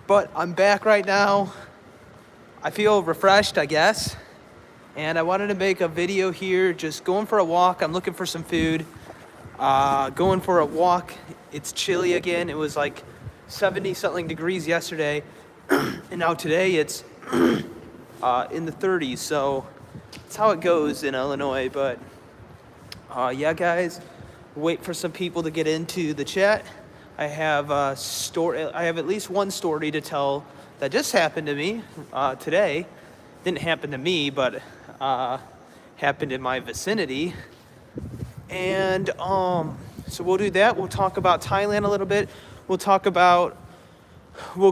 But I'm back right now. I feel refreshed, I guess. And I wanted to make a video here, just going for a walk. I'm looking for some food. Going for a walk. It's chilly again. It was like 70 something degrees yesterday. And now today it's in the 30s. So that's how it goes in Illinois. But yeah, guys, wait for some people to get into the chat. I have I have at least one story to tell that just happened to me today. Didn't happen to me, but happened in my vicinity. And so we'll do that. We'll talk about Thailand a little bit. We'll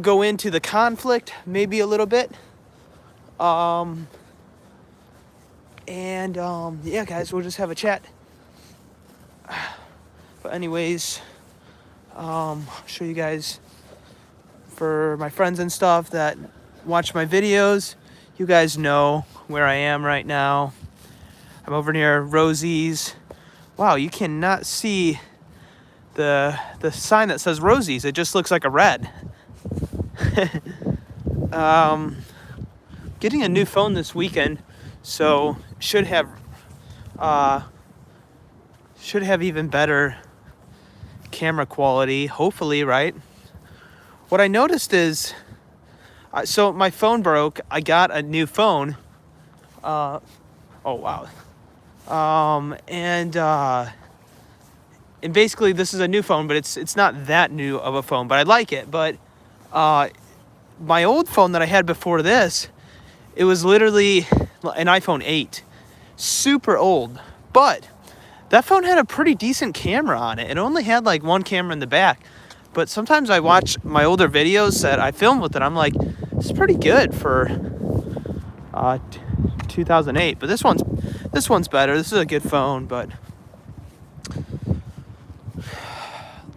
go into the conflict maybe a little bit. Yeah, guys, we'll just have a chat. But anyways, show you guys, for my friends and stuff that watch my videos, you guys know where I am right now. I'm over near Rosie's. Wow, you cannot see the sign that says Rosie's. It just looks like a red. Getting a new phone this weekend, so should have even better camera quality, hopefully, right? What I noticed is, so my phone broke. I got a new phone. Oh wow. And basically this is a new phone, but it's not that new of a phone, but I like it. But my old phone that I had before this, it was literally an iPhone 8, super old, but that phone had a pretty decent camera on it. It only had like one camera in the back, but sometimes I watch my older videos that I filmed with it. I'm like, it's pretty good for 2008, but this one's better. This is a good phone. But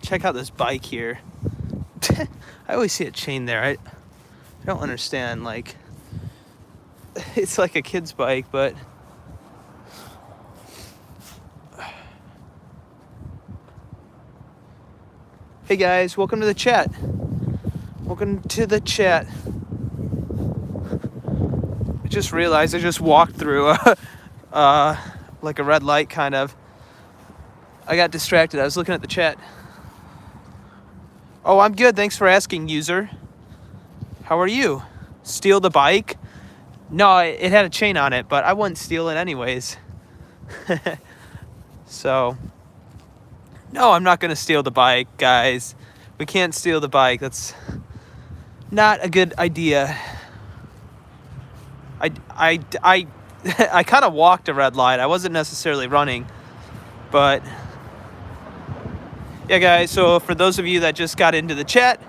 check out this bike here. I always see a chain there. I don't understand. Like, it's like a kid's bike, but hey guys, welcome to the chat. Welcome to the chat. I just realized I just walked through like a red light, kind of. I got distracted. I was looking at the chat. Oh, I'm good. Thanks for asking, user. How are you? Steal the bike? No, it had a chain on it, but I wouldn't steal it anyways. So, no, I'm not going to steal the bike, guys. We can't steal the bike. That's not a good idea. I kind of walked a red light. I wasn't necessarily running, but yeah, guys. So for those of you that just got into the chat,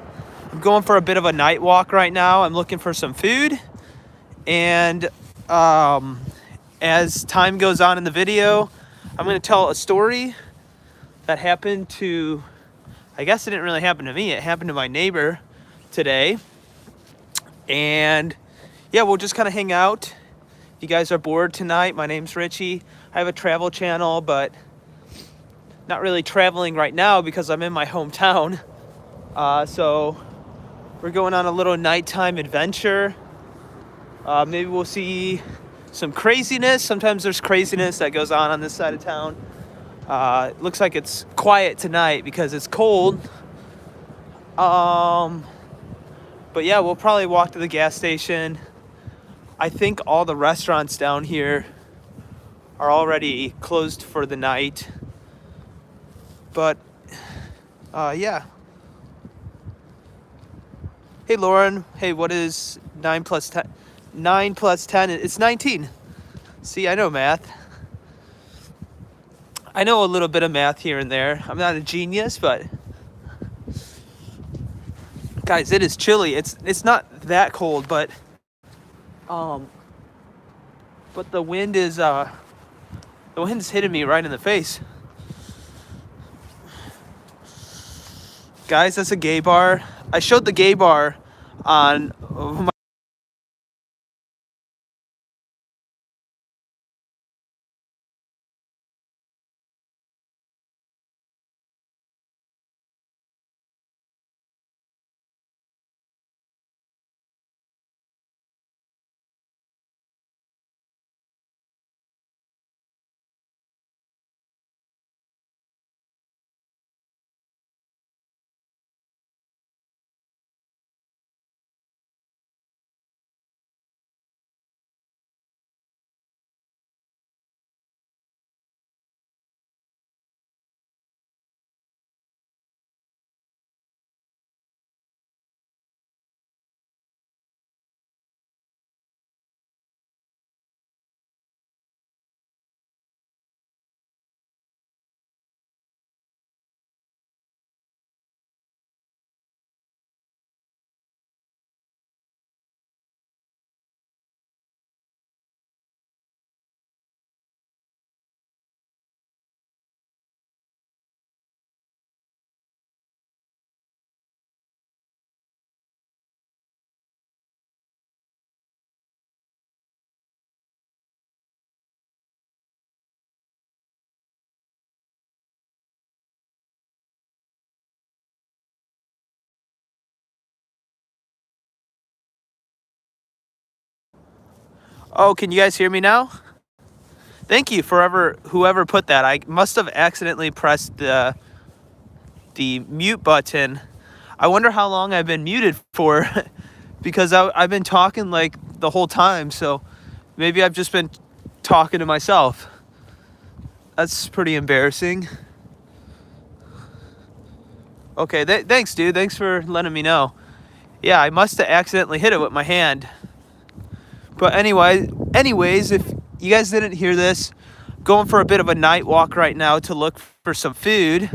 I'm going for a bit of a night walk right now. I'm looking for some food, and as time goes on in the video, I'm going to tell a story that happened to, I guess it didn't really happen to me. It happened to my neighbor today, and yeah, we'll just kind of hang out. If you guys are bored tonight, my name's Richie. I have a travel channel, but not really traveling right now because I'm in my hometown. So we're going on a little nighttime adventure. Maybe we'll see some craziness. Sometimes there's craziness that goes on this side of town. It looks like it's quiet tonight because it's cold. But yeah, we'll probably walk to the gas station. I think all the restaurants down here are already closed for the night. But yeah. Hey Lauren. Hey, what is 9 plus 10? 9 plus 10, it's 19. See, I know math. I know a little bit of math here and there. I'm not a genius, but guys, it is chilly. It's not that cold, but the wind is the wind's hitting me right in the face. Guys, that's a gay bar. I showed the gay bar on my Oh, can you guys hear me now? Thank you for whoever put that. I must have accidentally pressed the mute button. I wonder how long I've been muted for because I've been talking like the whole time. So maybe I've just been talking to myself. That's pretty embarrassing. Okay, thanks, dude. Thanks for letting me know. Yeah, I must have accidentally hit it with my hand. But anyways, if you guys didn't hear this, going for a bit of a night walk right now to look for some food.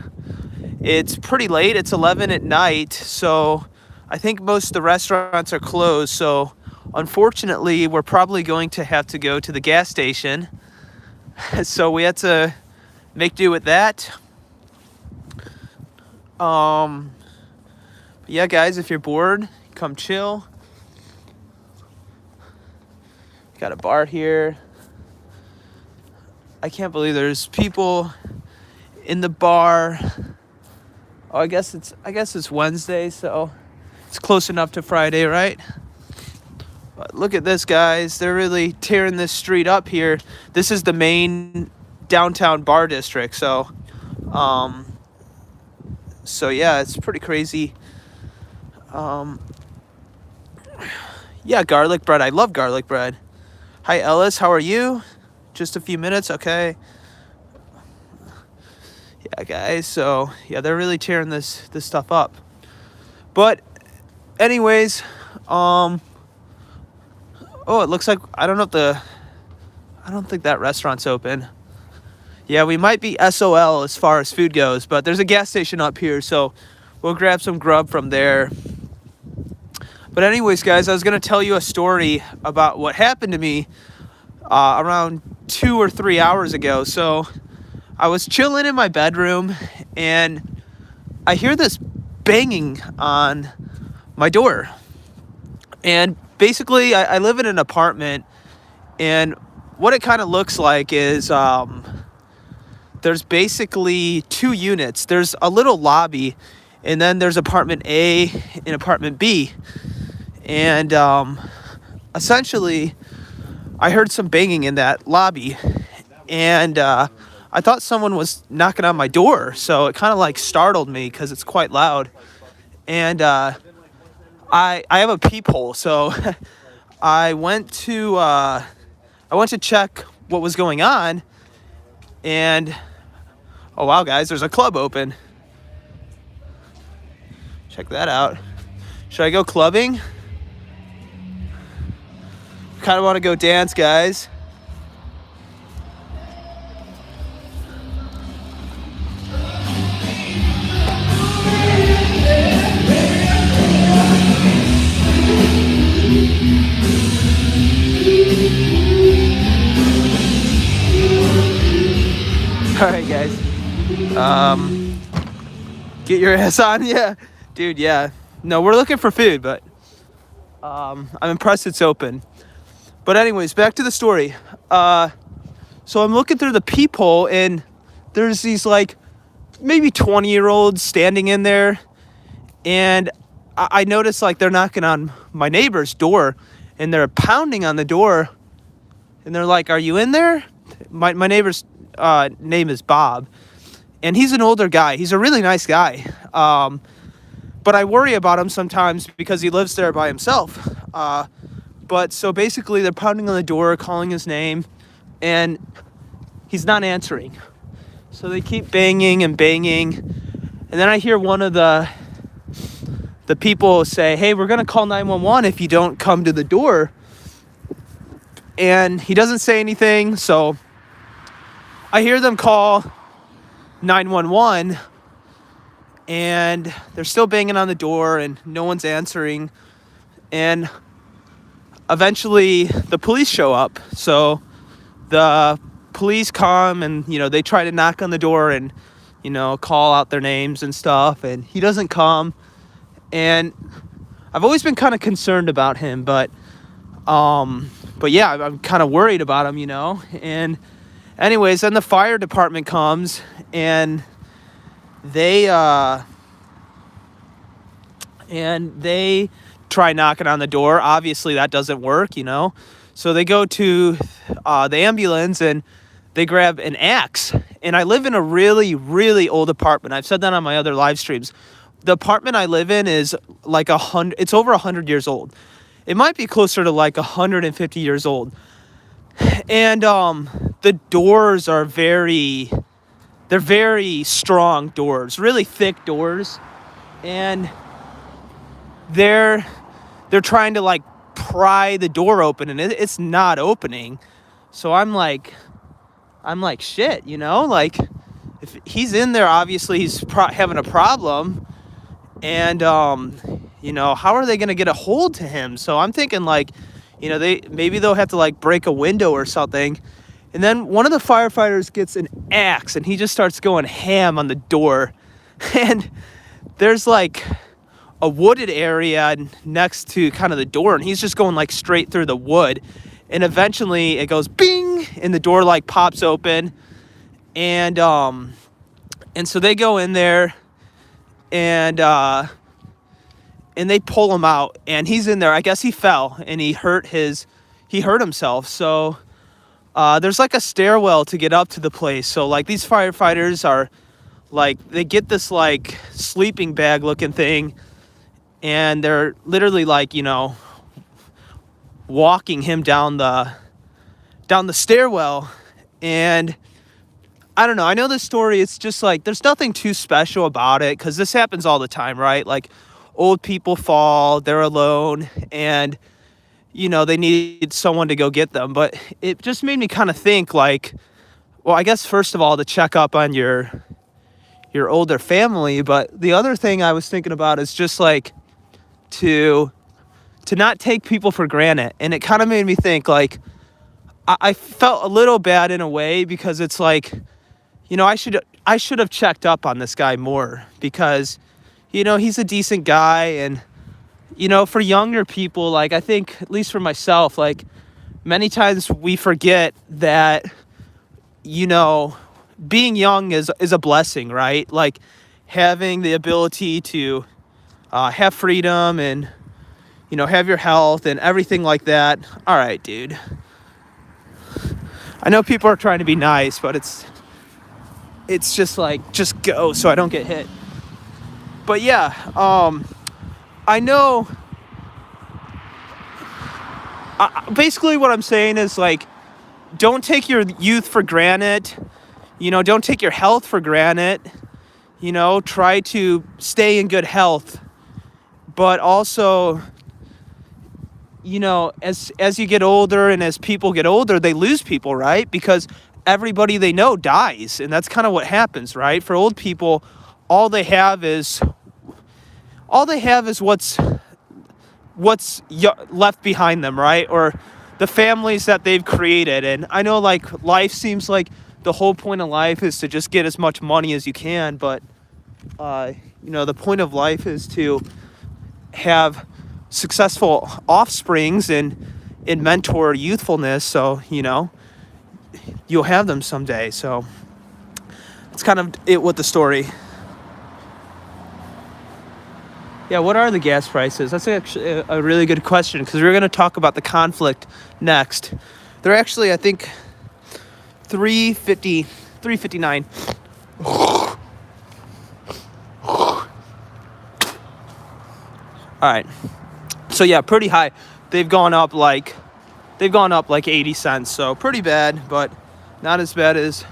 It's pretty late. It's 11 at night, so I think most of the restaurants are closed. So unfortunately, we're probably going to have to go to the gas station. So we had to make do with that. Yeah, guys, if you're bored, come chill. Got a bar here. I can't believe there's people in the bar. Oh, I guess it's Wednesday, so it's close enough to Friday, right? But look at this, guys. They're really tearing this street up here. This is the main downtown bar district, so yeah, it's pretty crazy. Yeah, garlic bread. I love garlic bread. Hi, Ellis. How are you? Just a few minutes, okay? Yeah, guys. So yeah, they're really tearing this stuff up. But anyways, oh, it looks like I don't think that restaurant's open. Yeah, we might be SOL as far as food goes, but there's a gas station up here, so we'll grab some grub from there. But anyways, guys, I was going to tell you a story about what happened to me around 2 or 3 hours ago. So I was chilling in my bedroom, and I hear this banging on my door. And basically, I live in an apartment, and what it kind of looks like is there's basically 2 units. There's a little lobby, and then there's apartment A and apartment B. And essentially, I heard some banging in that lobby, and I thought someone was knocking on my door, so it kind of like startled me because it's quite loud. And I have a peephole, so I went to check what was going on, and oh wow, guys, there's a club open. Check that out. Should I go clubbing? Kind of want to go dance, guys. All right, guys. Get your ass on, yeah, dude. Yeah. No, we're looking for food, but I'm impressed it's open. But anyways, back to the story. So I'm looking through the peephole, and there's these like maybe 20-year-olds standing in there, and I noticed like they're knocking on my neighbor's door, and they're pounding on the door, and they're like, "Are you in there?" My neighbor's name is Bob, and he's an older guy. He's a really nice guy, but I worry about him sometimes because he lives there by himself. But so basically, they're pounding on the door, calling his name, and he's not answering. So they keep banging and banging, and then I hear one of the people say, "Hey, we're gonna call 911 if you don't come to the door." And he doesn't say anything, so I hear them call 911, and they're still banging on the door, and no one's answering. And eventually, the police show up. So the police come, and they try to knock on the door and call out their names and stuff, and he doesn't come. And I've always been kind of concerned about him, but yeah, I'm kind of worried about him, and anyways, then the fire department comes, and they try knocking on the door. Obviously that doesn't work, So they go to the ambulance and they grab an axe. And I live in a really, really old apartment. I've said that on my other live streams. The apartment I live in is like it's over 100 years old. It might be closer to like 150 years old. And the doors are they're very strong doors, really thick doors. And they're trying to like pry the door open, and it's not opening. So I'm like, shit, like if he's in there, obviously he's having a problem. And how are they going to get a hold to him? So I'm thinking like, they'll have to like break a window or something. And then one of the firefighters gets an axe and he just starts going ham on the door. And there's like a wooded area next to kind of the door, and he's just going like straight through the wood. And eventually it goes bing, and the door like pops open. And so they go in there, and they pull him out, and he's in there. I guess he fell and he hurt himself. So there's like a stairwell to get up to the place. So like these firefighters are like, they get this like sleeping bag looking thing, and they're literally like, walking him down the stairwell. And I don't know. I know this story. It's just like, there's nothing too special about it, because this happens all the time, right? Like old people fall, they're alone, and they need someone to go get them. But it just made me kind of think like, well, I guess first of all, to check up on your older family. But the other thing I was thinking about is just like to not take people for granted. And it kind of made me think like, I felt a little bad in a way, because it's like, I should have checked up on this guy more, because he's a decent guy. And for younger people, like I think, at least for myself, like many times we forget that being young is a blessing, right? Like having the ability to have freedom and have your health and everything like that. All right, dude. I know people are trying to be nice, but it's just like, just go so I don't get hit. But yeah, I know. Basically what I'm saying is like, don't take your youth for granted. Don't take your health for granted. Try to stay in good health. But also, as you get older and as people get older, they lose people, right? Because everybody they know dies. And that's kind of what happens, right? For old people, all they have is what's left behind them, right? Or the families that they've created. And I know like life seems like the whole point of life is to just get as much money as you can. But, the point of life is to have successful offsprings and mentor youthfulness. So, you'll have them someday. So it's kind of it with the story. Yeah, what are the gas prices? That's actually a really good question, because we're going to talk about the conflict next. They're actually, I think, $3.59. All right. So yeah, pretty high. They've gone up like 80 cents. So pretty bad, but not as bad as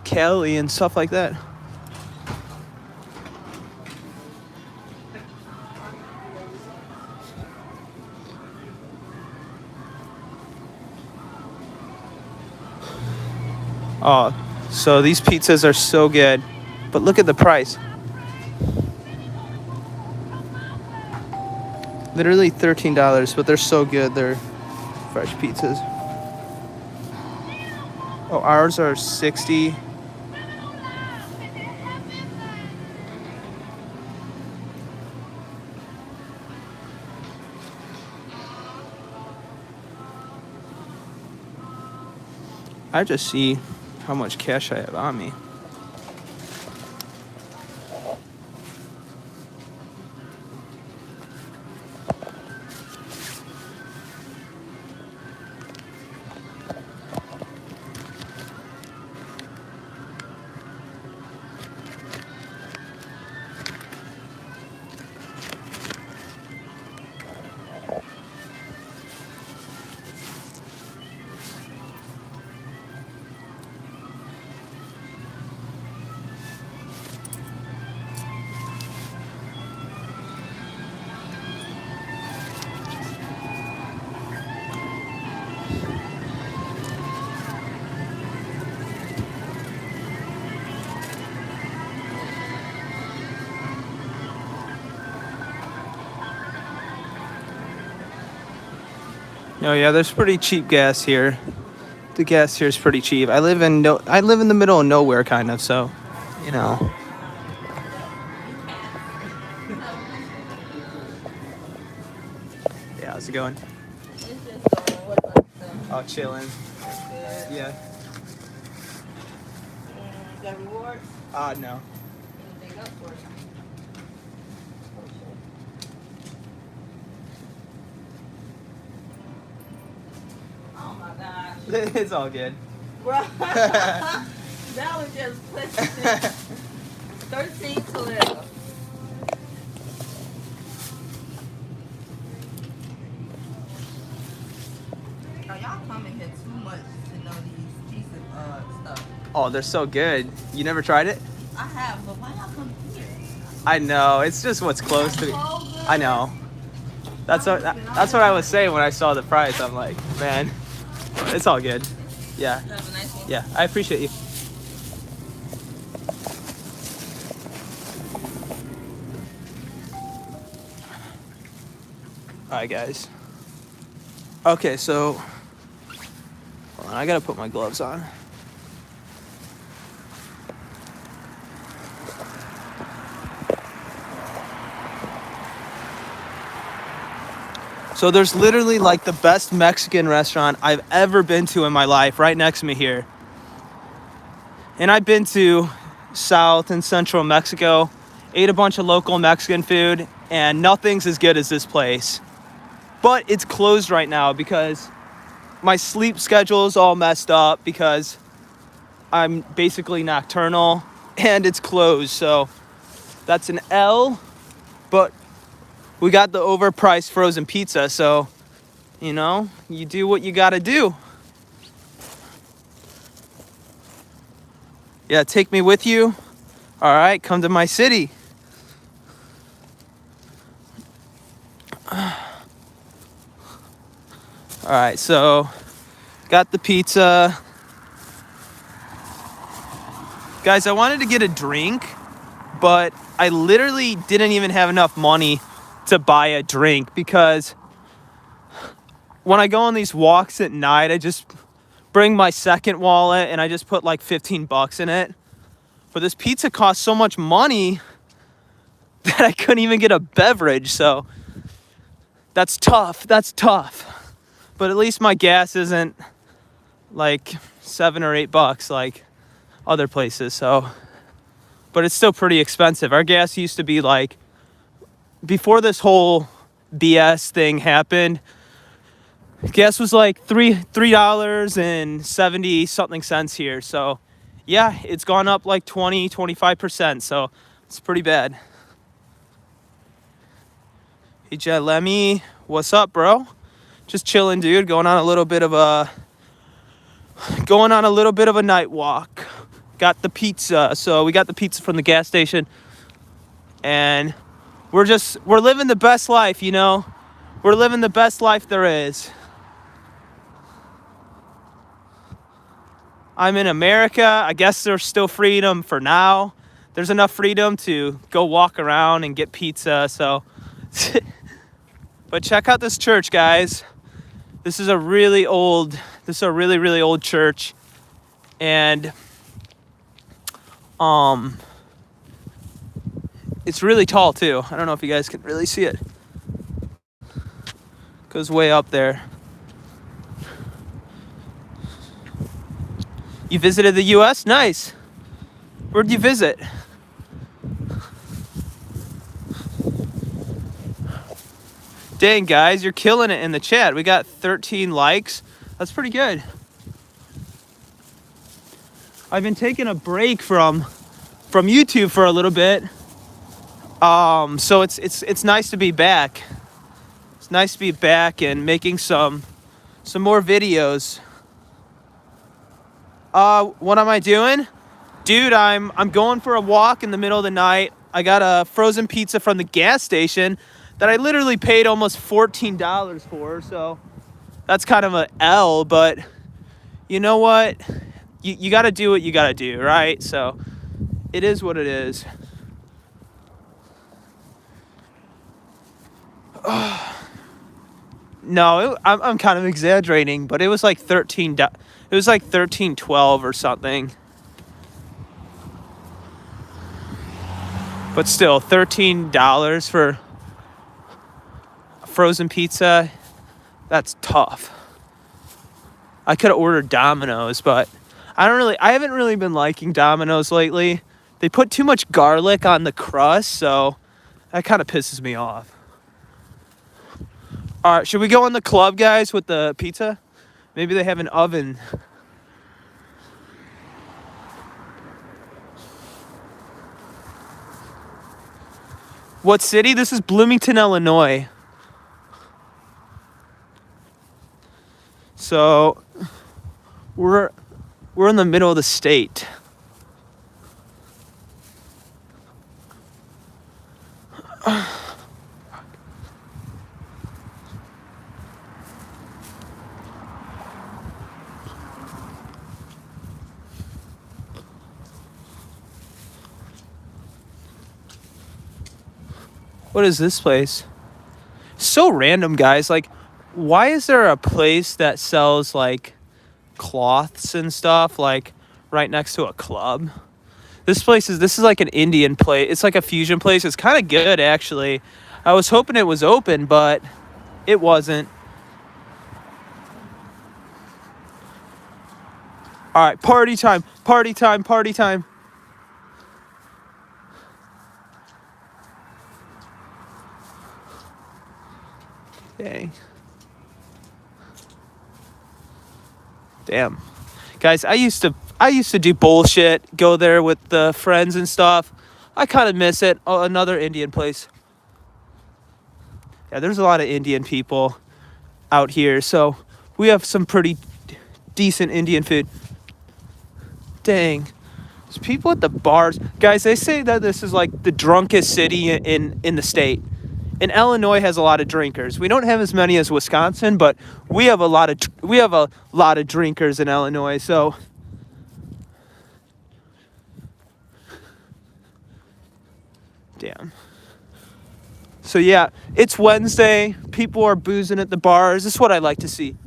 Cali and stuff like that. Oh, so these pizzas are so good, but look at the price. Literally $13, but they're so good. They're fresh pizzas. Oh, ours are 60. I just see how much cash I have on me. Oh yeah, there's pretty cheap gas here. The gas here is pretty cheap. I live in the middle of nowhere, kind of. So, you know. Yeah, how's it going? It's just going. What about yourself? Oh, chilling. Good. Yeah. Got rewards? No. Anything else for you? Oh my gosh. It's all good. Bro. That was just pushing 13-12. Oh, y'all coming here too much to know these pieces of stuff. Oh, they're so good. You never tried it? I have, but why y'all come here? I know. It's just what's close to me. So good. I know. That's what I was saying when I saw the price. I'm like, man, it's all good. Yeah. Have a nice one. Yeah. I appreciate you. All right, guys. Okay, so hold on, I gotta put my gloves on. So there's literally like the best Mexican restaurant I've ever been to in my life right next to me here. And I've been to South and Central Mexico, ate a bunch of local Mexican food, and nothing's as good as this place. But it's closed right now because my sleep schedule is all messed up because I'm basically nocturnal and it's closed. So that's an L, but we got the overpriced frozen pizza. So, you know, you do what you gotta do. Yeah, take me with you. All right, come to my city. All right, so got the pizza. Guys, I wanted to get a drink, but I literally didn't even have enough money to buy a drink because when I go on these walks at night, I just bring my second wallet and I just put like $15 in it. But this pizza cost so much money that I couldn't even get a beverage. So that's tough. That's tough. But at least my gas isn't like $7 or $8 like other places. So, but it's still pretty expensive. Our gas used to be like, before this whole BS thing happened, gas was like $3.70 something cents here. So yeah, it's gone up like 25%. So it's pretty bad. Hey Jet Lemmy, what's up, bro? Just chilling, dude. Going on a little bit of a night walk. Got the pizza. So we got the pizza from the gas station, and we're living the best life, you know. We're living the best life there is. I'm in America. I guess there's still freedom for now. There's enough freedom to go walk around and get pizza. So, but check out this church, guys. This is a really old church, and it's really tall too. I don't know if you guys can really see it. Goes way up there. You visited the US? Nice. Where'd you visit? Dang, guys, you're killing it in the chat. We got 13 likes. That's pretty good. I've been taking a break from YouTube for a little bit. So it's nice to be back. It's nice to be back and making some more videos. What am I doing? Dude, I'm going for a walk in the middle of the night. I got a frozen pizza from the gas station that I literally paid almost $14 for. So that's kind of a L, but you know what? You got to do what you got to do, right? So it is what it is. No, I'm kind of exaggerating, but it was like 13. It was like 13.12 or something. But still, $13 for frozen pizza. That's tough. I could have ordered Domino's, but I haven't really been liking Domino's lately. They put too much garlic on the crust, so that kind of pisses me off. All right, should we go in the club, guys, with the pizza? Maybe they have an oven. What city? This is Bloomington, Illinois. So we're in the middle of the state. What is this place? So random, guys. Like, why is there a place that sells like cloths and stuff like right next to a club? This is like an Indian place. It's like a fusion place. It's kind of good, actually. I was hoping it was open, but it wasn't. All right, party time, party time, party time. Dang. Damn. Guys, I used to do bullshit, go there with the friends and stuff. I kind of miss it. Oh, another Indian place. Yeah, there's a lot of Indian people out here, so we have some pretty decent Indian food. Dang. There's people at the bars. Guys, they say that this is like the drunkest city in the state. And Illinois has a lot of drinkers. We don't have as many as Wisconsin, but we have a lot of drinkers in Illinois. So damn. So yeah, it's Wednesday. People are boozing at the bars. This is what I like to see.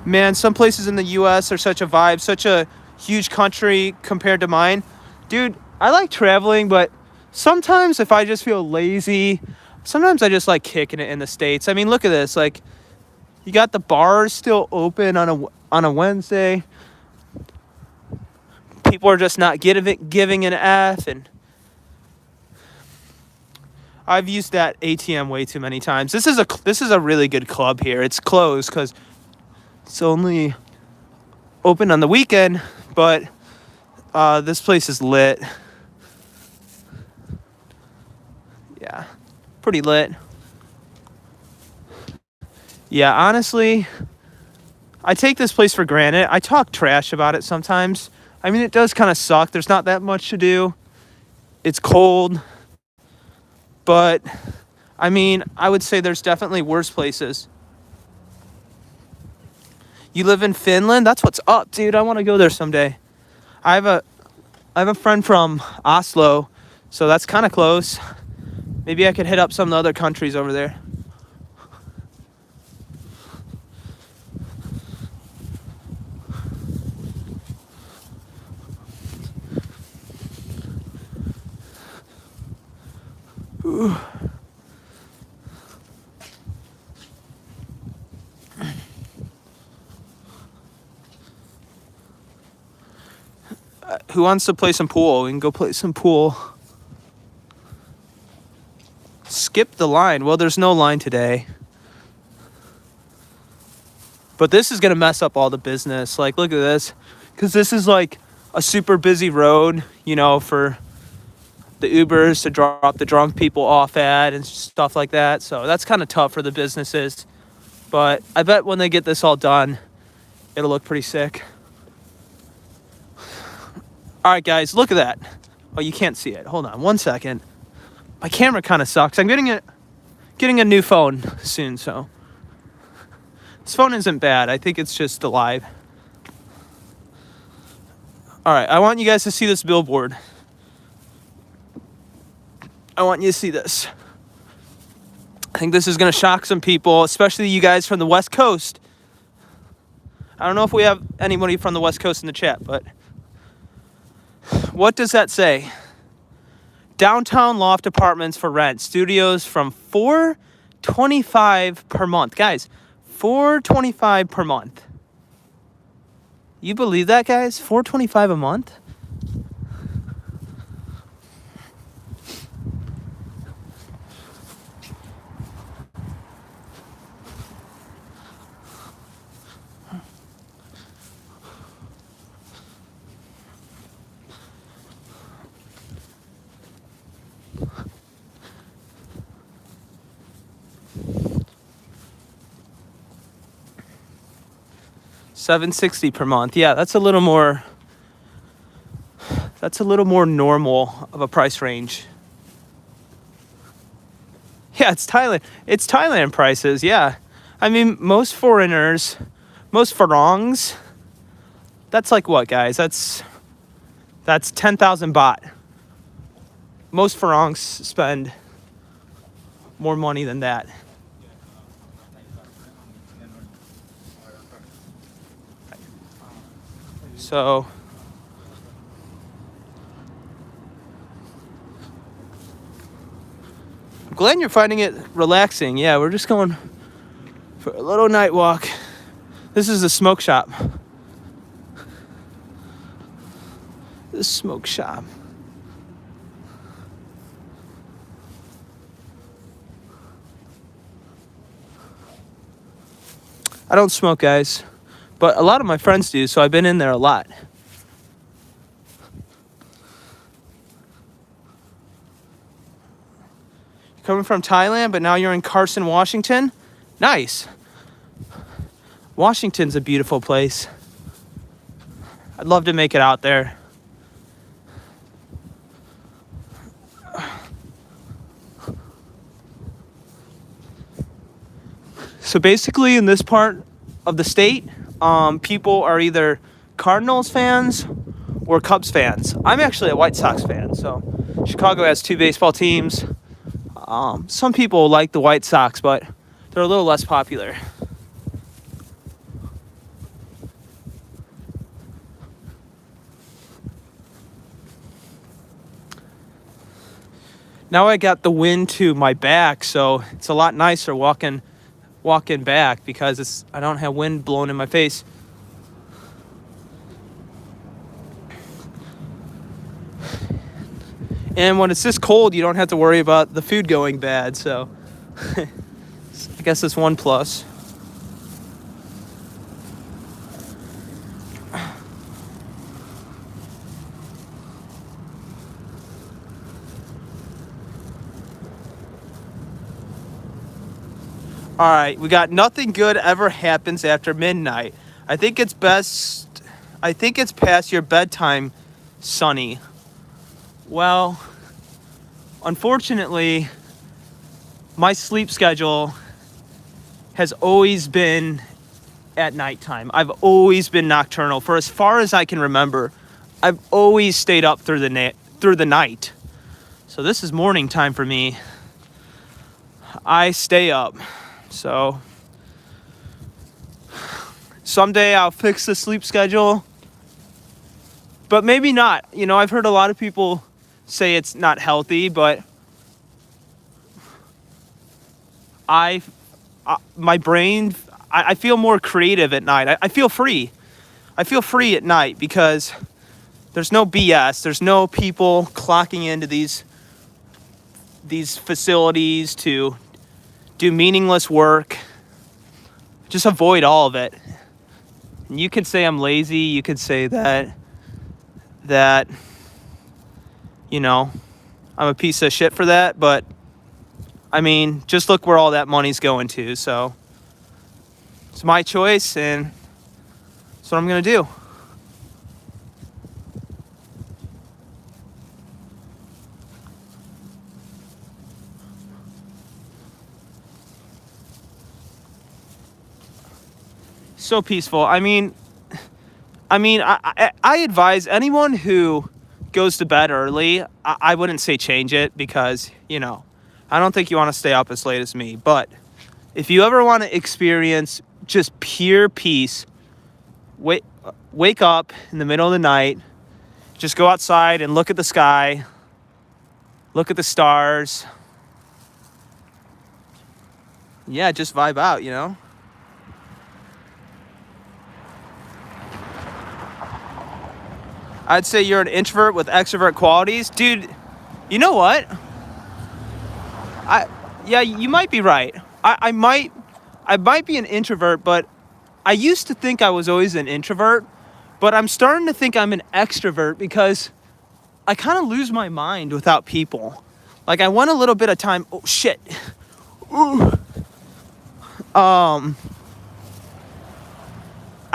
Man, some places in the US are such a vibe, such a huge country compared to mine. Dude, I like traveling, but sometimes if I just feel lazy, sometimes I just like kicking it in the States. I mean, look at this. Like, you got the bars still open on a Wednesday. People are just not giving an F, and I've used that ATM way too many times. This is a really good club here. It's closed because it's only open on the weekend, but this place is lit. Yeah, pretty lit. Yeah, honestly, I take this place for granted. I talk trash about it sometimes. I mean, it does kind of suck. There's not that much to do. It's cold. But, I mean, I would say there's definitely worse places. You live in Finland? That's what's up, dude. I want to go there someday. I have a friend from Oslo, so that's kind of close. Maybe I could hit up some of the other countries over there. Ooh. Who wants to play some pool? We can go play some pool. Skip the line. Well, there's no line today. But this is going to mess up all the business. Like, look at this. Because this is like a super busy road, you know, for the Ubers to drop the drunk people off at and stuff like that. So that's kind of tough for the businesses. But I bet when they get this all done, it'll look pretty sick. All right, guys, look at that. Oh, you can't see it. Hold on 1 second. My camera kind of sucks. I'm getting a new phone soon, so this phone isn't bad. I think it's just alive. All right, I want you guys to see this billboard. I want you to see this. I think this is going to shock some people, especially you guys from the West Coast. I don't know if we have anybody from the West Coast in the chat, but what does that say? Downtown loft apartments for rent. Studios from $425 per month. Guys, $425 per month. You believe that, guys? $425 a month? $760 per month. Yeah, that's a little more normal of a price range. Yeah, it's Thailand. It's Thailand prices, yeah. I mean, most foreigners, most Farangs, that's like what, guys? That's 10,000 baht. Most Farangs spend more money than that. So I'm glad you're finding it relaxing. Yeah, we're just going for a little night walk. This is a smoke shop. This smoke shop. I don't smoke, guys, but a lot of my friends do, so I've been in there a lot. You're coming from Thailand, but now you're in Carson, Washington? Nice. Washington's a beautiful place. I'd love to make it out there. So basically in this part of the state, people are either Cardinals fans or Cubs fans. I'm actually a White Sox fan, so Chicago has two baseball teams. Some people like the White Sox, but they're a little less popular. Now I got the wind to my back, so it's a lot nicer walking back because I don't have wind blowing in my face. And when it's this cold, you don't have to worry about the food going bad, so I guess that's one plus. All right, we got nothing good ever happens after midnight. I think it's past your bedtime, Sonny. Well, unfortunately, my sleep schedule has always been at nighttime. I've always been nocturnal. For as far as I can remember, I've always stayed up through the night. So this is morning time for me. I stay up. So someday I'll fix the sleep schedule, but maybe not. You know, I've heard a lot of people say it's not healthy, but my brain, I feel more creative at night. I feel free. I feel free at night because there's no BS. There's no people clocking into these facilities to do meaningless work. Just avoid all of it. And you could say I'm lazy. You could say that you know, I'm a piece of shit for that, but I mean, just look where all that money's going to. So it's my choice, and that's what I'm gonna do. So peaceful. I mean, I advise anyone who goes to bed early, I wouldn't say change it because, I don't think you want to stay up as late as me. But if you ever want to experience just pure peace, wake up in the middle of the night, just go outside and look at the sky, look at the stars. Yeah, just vibe out. I'd say you're an introvert with extrovert qualities. Dude, you know what? Yeah, you might be right. I might be an introvert, but I used to think I was always an introvert, but I'm starting to think I'm an extrovert because I kind of lose my mind without people. Like I want a little bit of time. Oh shit. Ooh. I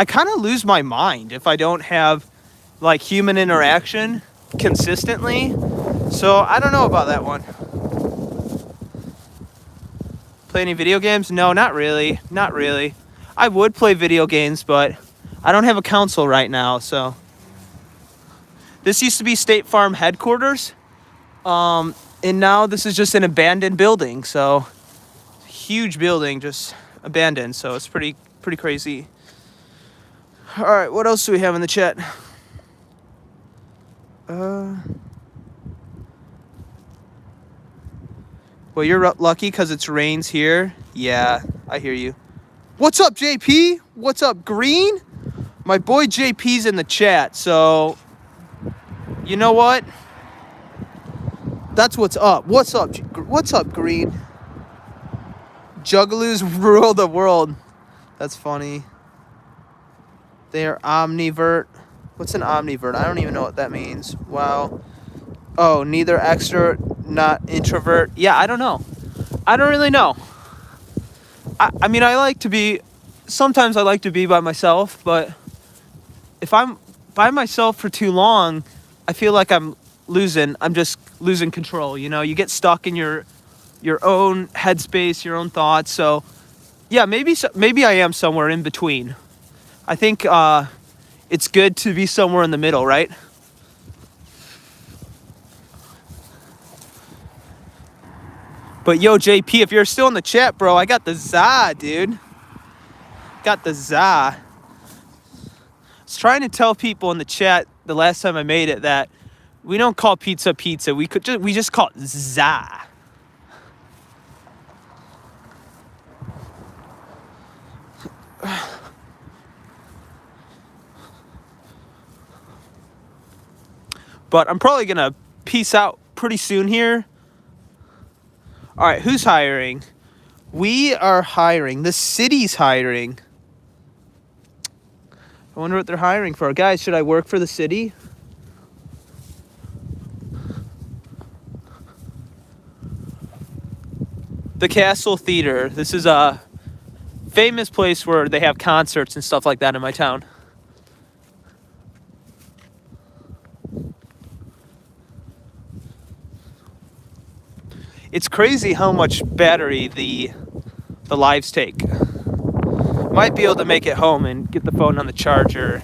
kind of lose my mind if I don't have like human interaction consistently. So I don't know about that one. Play any video games? No, not really. Not really. I would play video games, but I don't have a console right now, so. This used to be State Farm headquarters. And now this is just an abandoned building, so huge building just abandoned, so it's pretty crazy. All right, what else do we have in the chat? Well, you're lucky because it's rains here. Yeah, I hear you. What's up, JP? What's up, Green? My boy JP's in the chat, so you know what? That's what's up. What's up? What's up, Green? Juggalos rule the world. That's funny. They're omnivert. What's an omnivert? I don't even know what that means. Wow. Oh, neither extrovert, not introvert. Yeah, I don't know. I don't really know. I mean, sometimes I like to be by myself, but if I'm by myself for too long, I feel like I'm just losing control. You get stuck in your own headspace, your own thoughts. So yeah, maybe I am somewhere in between. I think it's good to be somewhere in the middle, right? But yo, JP, if you're still in the chat, bro, I got the za, dude. Got the za. I was trying to tell people in the chat the last time I made it that we don't call pizza pizza. We just call it za. But I'm probably gonna peace out pretty soon here. All right, who's hiring? We are hiring. The city's hiring. I wonder what they're hiring for. Guys, should I work for the city? The Castle Theater. This is a famous place where they have concerts and stuff like that in my town. It's crazy how much battery the lives take. Might be able to make it home and get the phone on the charger.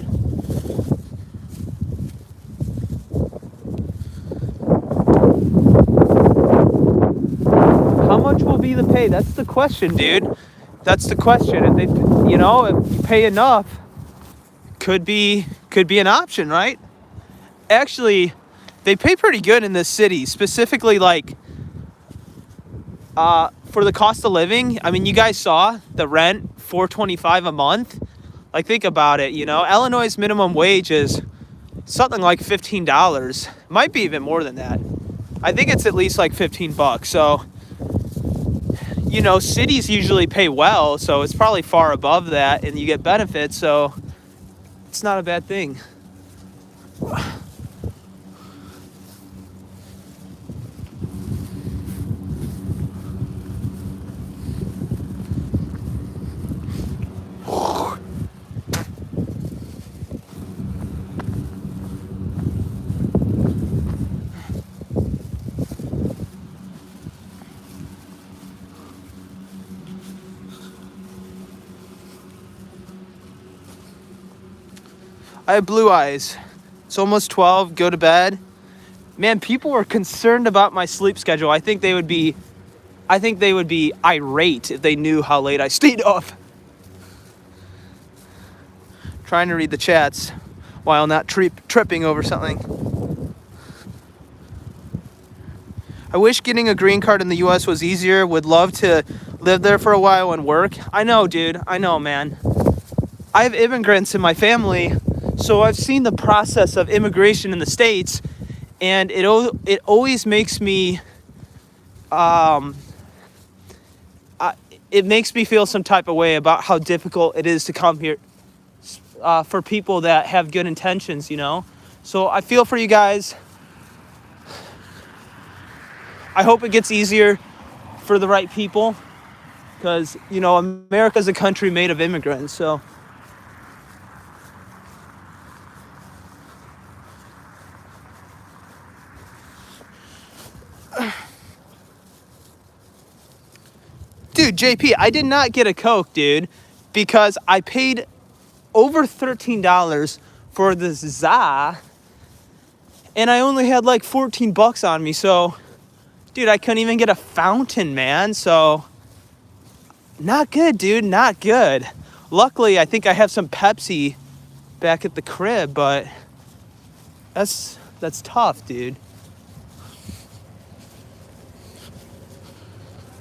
How much will be the pay? That's the question, dude. That's the question. If if you pay enough, could be an option, right? Actually, they pay pretty good in this city, specifically like for the cost of living. I mean, you guys saw the rent, $4.25 a month. Like, think about it. Illinois' minimum wage is something like $15. Might be even more than that. I think it's at least like $15. So, cities usually pay well, so it's probably far above that, and you get benefits. So, it's not a bad thing. I have blue eyes. It's almost 12. Go to bed. Man, people are concerned about my sleep schedule. I think they would be irate if they knew how late I stayed up. Trying to read the chats while not tripping over something. I wish getting a green card in the US was easier. Would love to live there for a while and work. I know, dude. I know, man. I have immigrants in my family, so I've seen the process of immigration in the States, and it always makes me it makes me feel some type of way about how difficult it is to come here for people that have good intentions, you know? So I feel for you guys. I hope it gets easier for the right people because, you know, America's a country made of immigrants, so. Dude, JP, I did not get a Coke, dude, because I paid over $13 for this za, and I only had like $14 on me, so, dude, I couldn't even get a fountain, man, so, not good, dude, not good. Luckily, I think I have some Pepsi back at the crib, but that's tough, dude.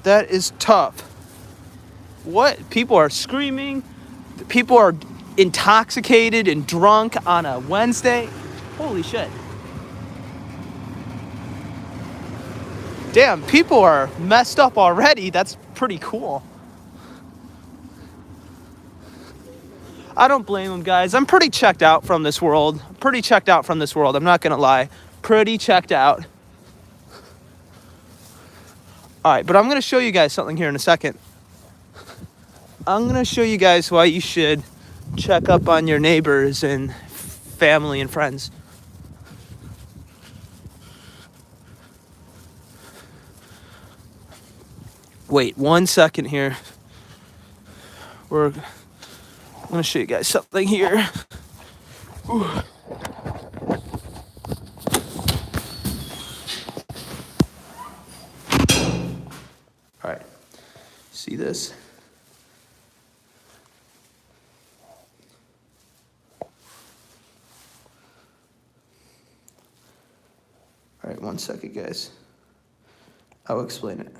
That is tough. What? People are screaming. People are intoxicated and drunk on a Wednesday. Holy shit. Damn, people are messed up already. That's pretty cool. I don't blame them, guys. I'm pretty checked out from this world. I'm not gonna lie. Pretty checked out. All right, but I'm gonna show you guys something here in a second. I'm gonna show you guys why you should check up on your neighbors and family and friends. Wait 1 second here. I'm gonna show you guys something here. Ooh. All right, see this? All right, 1 second, guys. I'll explain it.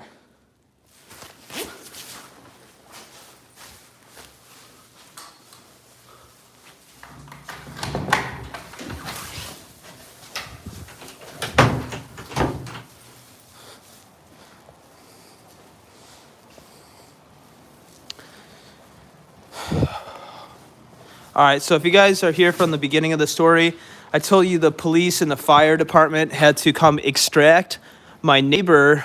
All right, so if you guys are here from the beginning of the story, I told you the police and the fire department had to come extract my neighbor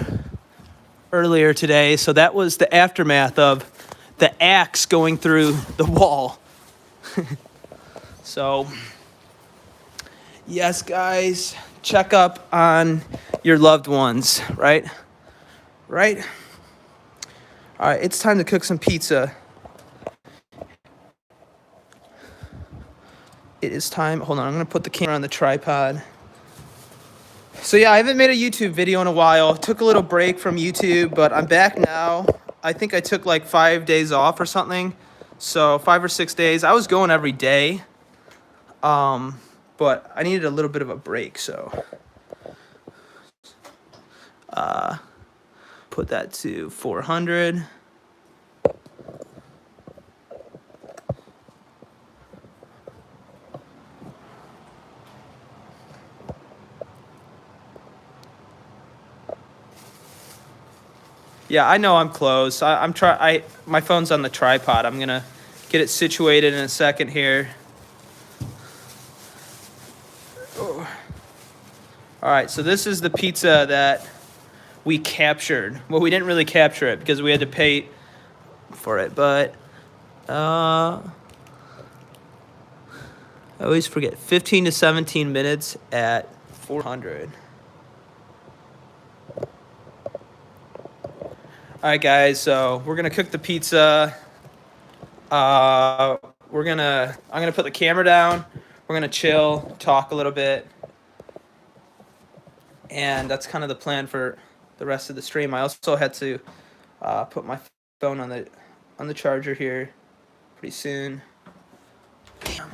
earlier today. So that was the aftermath of the axe going through the wall. So, yes, guys, check up on your loved ones, right? Right? All right, it's time to cook some pizza. It is time. Hold on, I'm gonna put the camera on the tripod. So yeah, I haven't made a YouTube video in a while. Took a little break from YouTube, but I'm back now. I think I took like 5 days off or something. So 5 or 6 days. I was going every day. But I needed a little bit of a break, so put that to 400. Yeah, I know I'm close. My phone's on the tripod. I'm gonna get it situated in a second here. Oh. All right, so this is the pizza that we captured. Well, we didn't really capture it because we had to pay for it, but I always forget. 15 to 17 minutes at 400. All right, guys, so we're gonna cook the pizza. I'm gonna put the camera down. We're gonna chill, talk a little bit. And that's kind of the plan for the rest of the stream. I also had to put my phone on the charger here pretty soon. Damn.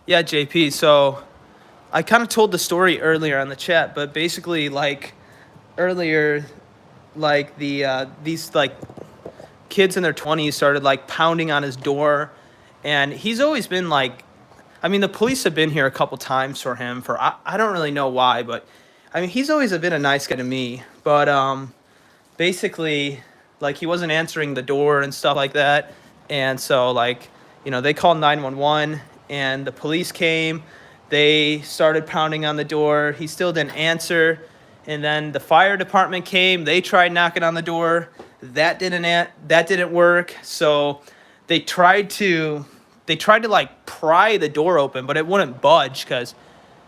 Yeah, JP. So I kind of told the story earlier on the chat, but basically, like earlier, like these like kids in their 20s started like pounding on his door, and he's always been like, I mean, the police have been here a couple times for him for I don't really know why, but I mean, he's always been a nice guy to me, but basically, like he wasn't answering the door and stuff like that, and so like, you know, they called 911 and the police came. They started pounding on the door. He still didn't answer, and then the fire department came. They tried knocking on the door. That didn't work. So they tried to like pry the door open, but it wouldn't budge because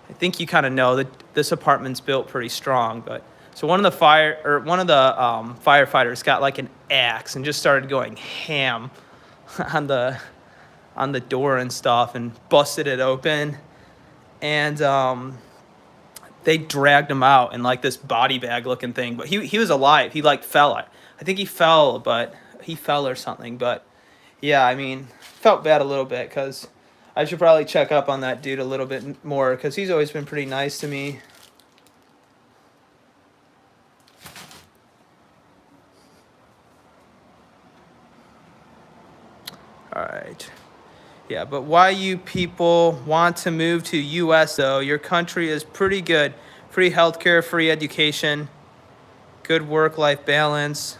I think you kind of know that this apartment's built pretty strong. But so one of the firefighters got like an axe and just started going ham on the door and stuff and busted it open. And they dragged him out in like this body bag looking thing, but he was alive. He like fell. I think he fell, but he fell or something. But yeah, I mean, felt bad a little bit because I should probably check up on that dude a little bit more because he's always been pretty nice to me. All right. Yeah, but why you people want to move to U.S. though? Your country is pretty good. Free healthcare, free education, good work-life balance.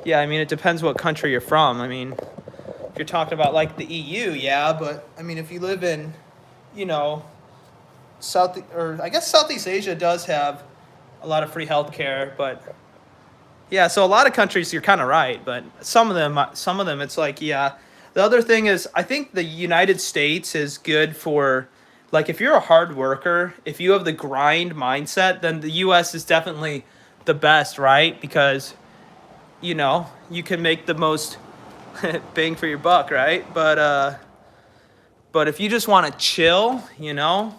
Yeah, I mean, it depends what country you're from. I mean, if you're talking about like the EU, yeah, but I mean, if you live in, you know, I guess Southeast Asia does have a lot of free healthcare, but yeah, so a lot of countries you're kind of right, but some of them it's like, yeah. The other thing is, I think the United States is good for, like, if you're a hard worker, if you have the grind mindset, then the U.S. is definitely the best, right? Because, you know, you can make the most bang for your buck, right? But if you just want to chill, you know,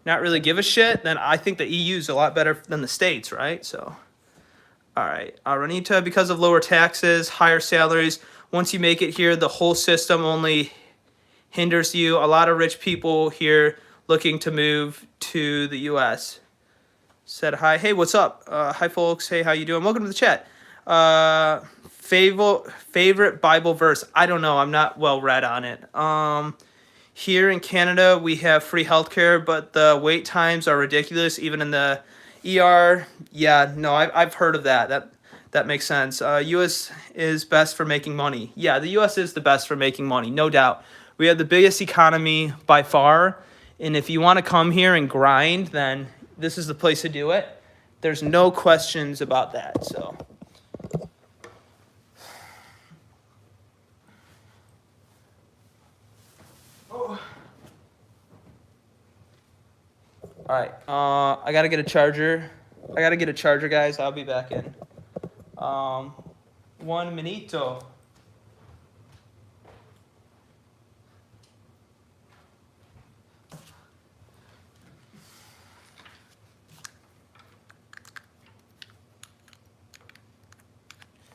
not really give a shit, then I think the EU is a lot better than the States, right? So, all right. Ranita, because of lower taxes, higher salaries, once you make it here, the whole system only hinders you. A lot of rich people here looking to move to the U.S. Said hi. Hey, what's up? Hi, folks. Hey, how you doing? Welcome to the chat. Favorite Bible verse? I don't know. I'm not well read on it. Here in Canada, we have free healthcare, but the wait times are ridiculous, even in the ER. Yeah, no, I've heard of that. That makes sense. U.S. is best for making money. Yeah, the U.S. is the best for making money, no doubt. We have the biggest economy by far, and if you want to come here and grind, then this is the place to do it. There's no questions about that. So, all right. I gotta get a charger. Guys. I'll be back in. 1 minito.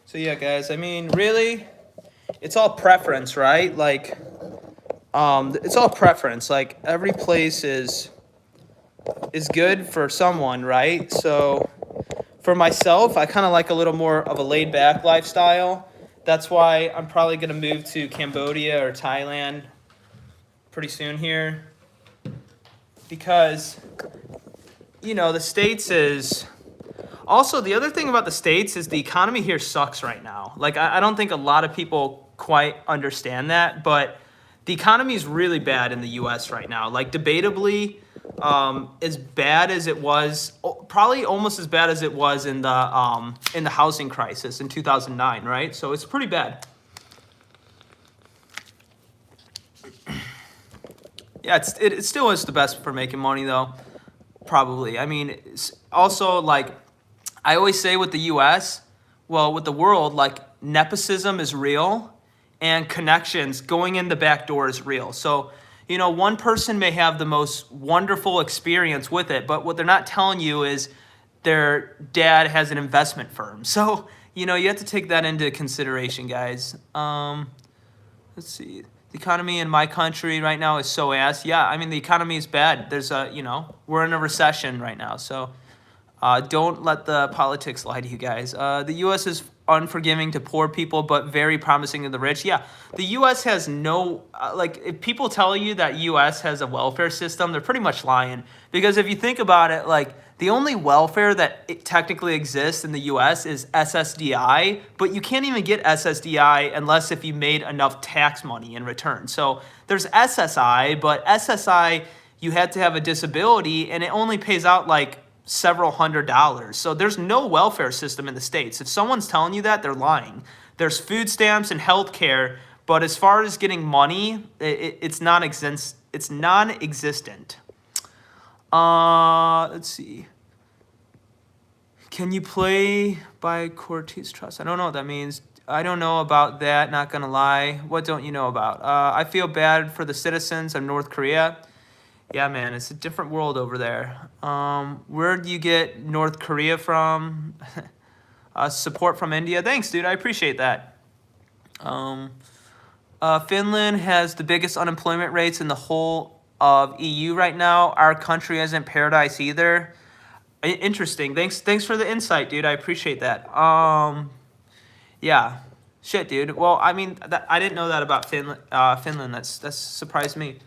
So yeah, guys, I mean, really, it's all preference, right? Like, it's all preference. Like, every place is good for someone, right? So for myself, I kind of like a little more of a laid-back lifestyle. That's why I'm probably going to move to Cambodia or Thailand pretty soon here. Because, you know, the States is... Also, the other thing about the States is the economy here sucks right now. Like, I don't think a lot of people quite understand that, but the economy is really bad in the U.S. right now. Like, debatably, as bad as it was, probably almost as bad as it was in the housing crisis in 2009, right? So it's pretty bad. Yeah, it still is the best for making money, though. probably. I mean, also, like, I always say with the US, well, with the world, like, nepotism is real and connections going in the back door is real. So, you know, one person may have the most wonderful experience with it, but what they're not telling you is their dad has an investment firm. So, you know, you have to take that into consideration, guys. Let's see. The economy in my country right now is so ass. Yeah, I mean, the economy is bad. There's a, you know, we're in a recession right now. So don't let the politics lie to you guys. The U.S. is unforgiving to poor people, but very promising to the rich. Yeah, the U.S. has no, like, if people tell you that U.S. has a welfare system, they're pretty much lying. Because if you think about it, like, the only welfare that it technically exists in the U.S. is SSDI, but you can't even get SSDI unless if you made enough tax money in return. So there's SSI, but SSI, you had to have a disability, and it only pays out like several $100s. So there's no welfare system in the States. If someone's telling you that, they're lying. There's food stamps and health care, but as far as getting money, it's non-existent. Let's see. Can you play by Cortez Trust? I don't know what that means. I don't know about that, not gonna lie. What don't you know about? I feel bad for the citizens of North Korea. Yeah, man, it's a different world over there. Where do you get North Korea from? Support from India. Thanks, dude. I appreciate that. Finland has the biggest unemployment rates in the whole of EU right now. Our country isn't paradise either. Interesting. Thanks for the insight, dude. I appreciate that. Yeah. Shit, dude. Well, I mean, I didn't know that about Finland. That's surprised me.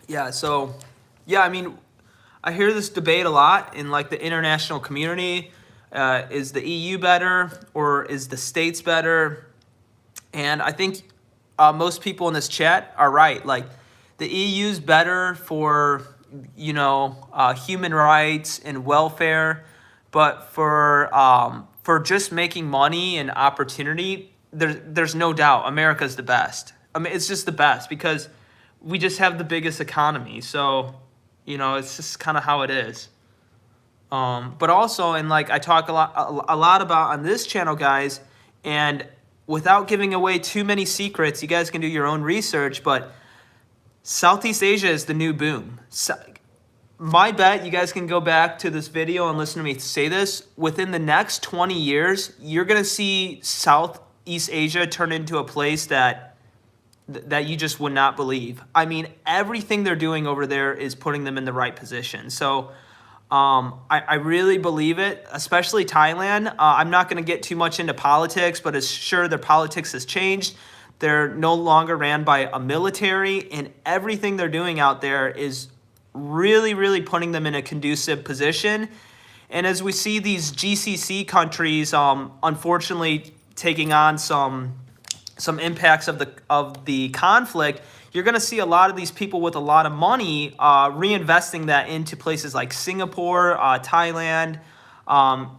Yeah, so, yeah, I mean, I hear this debate a lot in, like, the international community. Is the EU better or is the States better? And I think most people in this chat are right. Like, the EU's better for, you know, human rights and welfare, but for just making money and opportunity, there's no doubt America's the best. I mean, it's just the best because we just have the biggest economy. So, you know, it's just kind of how it is. But also, and like I talk a lot about on this channel, guys, and without giving away too many secrets, you guys can do your own research, but Southeast Asia is the new boom. So, my bet, you guys can go back to this video and listen to me say this, within the next 20 years, you're going to see Southeast Asia turn into a place that you just would not believe. I mean, everything they're doing over there is putting them in the right position. So I really believe it, especially Thailand. I'm not going to get too much into politics, but it's sure their politics has changed. They're no longer ran by a military, and everything they're doing out there is really, really putting them in a conducive position. And as we see these GCC countries, unfortunately, taking on some impacts of the conflict, you're going to see a lot of these people with a lot of money reinvesting that into places like Singapore, Thailand,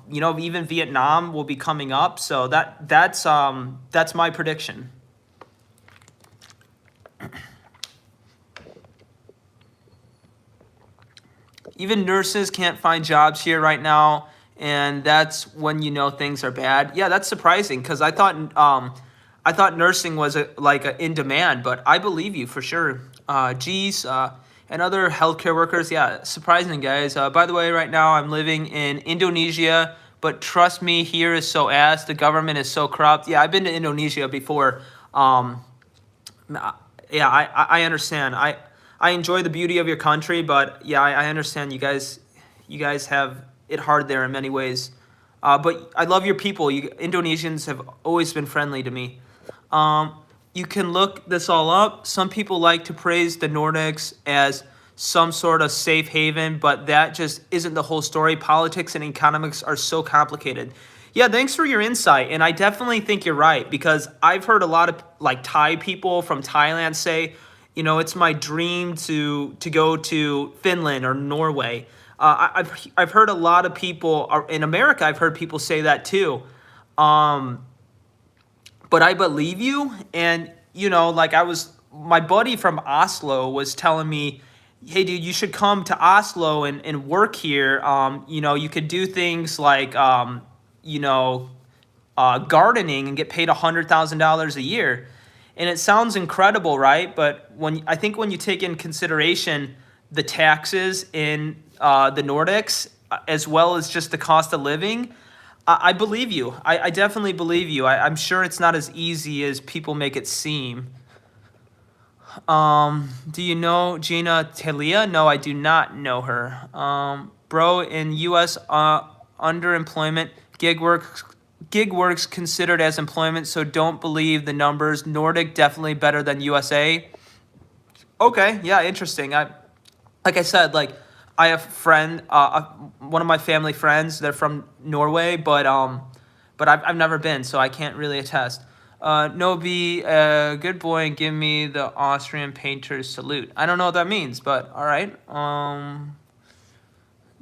you know, even Vietnam will be coming up. So that's my prediction. Even nurses can't find jobs here right now, and that's when you know things are bad. Yeah, that's surprising because I thought nursing was in demand, but I believe you for sure. And other healthcare workers, yeah, surprising, guys. By the way, right now I'm living in Indonesia, but trust me, here is so ass. The government is so corrupt. Yeah, I've been to Indonesia before. Yeah, I understand. I enjoy the beauty of your country, but yeah, I understand you guys have it hard there in many ways. But I love your people. Indonesians have always been friendly to me. You can look this all up. Some people like to praise the Nordics as some sort of safe haven, but that just isn't the whole story. Politics and economics are so complicated. Yeah, thanks for your insight, and I definitely think you're right, because I've heard a lot of like Thai people from Thailand say, you know, it's my dream to go to Finland or Norway. I've heard a lot of people in America. I've heard people say that too. But I believe you, and you know, like my buddy from Oslo was telling me, hey, dude, you should come to Oslo and work here. You know, you could do things like, you know, gardening and get paid $100,000 a year. And it sounds incredible, right? But I think when you take in consideration the taxes in the Nordics, as well as just the cost of living, I believe you. I definitely believe you. I'm sure it's not as easy as people make it seem. Do you know Gina Talia? No, I do not know her. Bro, in U.S. Underemployment, gig work's considered as employment, so don't believe the numbers. Nordic definitely better than USA. Okay, yeah, interesting. Like I said, like I have a friend, one of my family friends. They're from Norway, but I've never been, so I can't really attest. No, be a good boy and give me the Austrian painter's salute. I don't know what that means, but all right.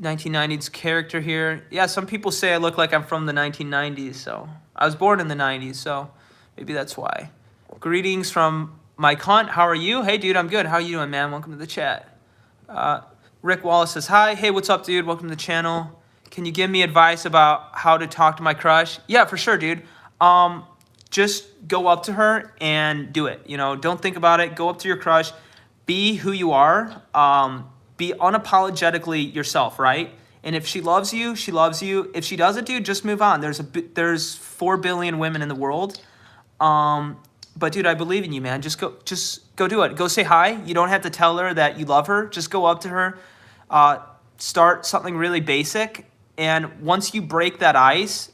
1990s character here. Yeah, some people say I look like I'm from the 1990s, so I was born in the 90s, so maybe that's why. Greetings from my cunt. How are you? Hey, dude, I'm good. How are you doing, man? Welcome to the chat. Rick Wallace says, hi. Hey, what's up, dude? Welcome to the channel. Can you give me advice about how to talk to my crush? Yeah, for sure, dude. Just go up to her and do it. You know, don't think about it. Go up to your crush. Be who you are. Be unapologetically yourself, right? And if she loves you, she loves you. If she doesn't, dude, just move on. There's 4 billion women in the world. But dude, I believe in you, man. Just go do it. Go say hi. You don't have to tell her that you love her. Just go up to her. Start something really basic. And once you break that ice,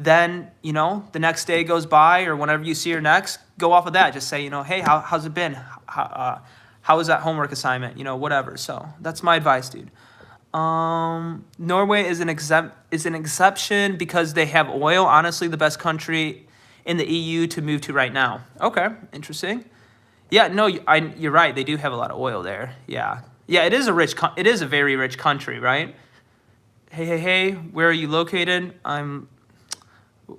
then, you know, the next day goes by or whenever you see her next, go off of that. Just say, you know, hey, how's it been? How was that homework assignment? You know, whatever. So that's my advice, dude. Norway is an exception because they have oil. Honestly, the best country in the EU to move to right now. Okay, interesting. Yeah, no, you're right. They do have a lot of oil there. Yeah, it is a very rich country, right? Hey, where are you located? I'm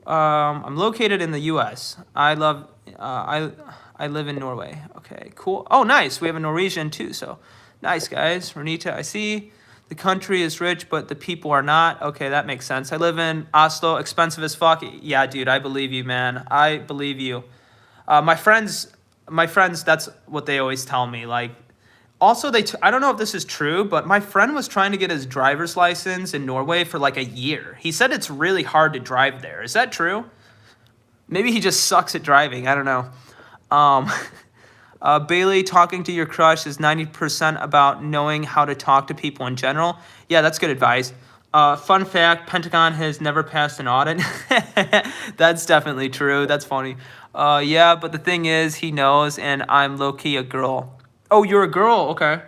located in the U.S. I live in Norway. Okay, cool. Oh, nice. We have a Norwegian too. So nice, guys. Renita, I see. The country is rich, but the people are not. Okay, that makes sense. I live in Oslo. Expensive as fuck. Yeah, dude, I believe you, man. I believe you. My friends, that's what they always tell me. Like, also, I don't know if this is true, but my friend was trying to get his driver's license in Norway for like a year. He said it's really hard to drive there. Is that true? Maybe he just sucks at driving. I don't know. Bailey, talking to your crush is 90% about knowing how to talk to people in general. Yeah, that's good advice. Fun fact, Pentagon has never passed an audit. That's definitely true. That's funny. Yeah, but the thing is, he knows, and I'm low-key a girl. Oh, you're a girl? Okay.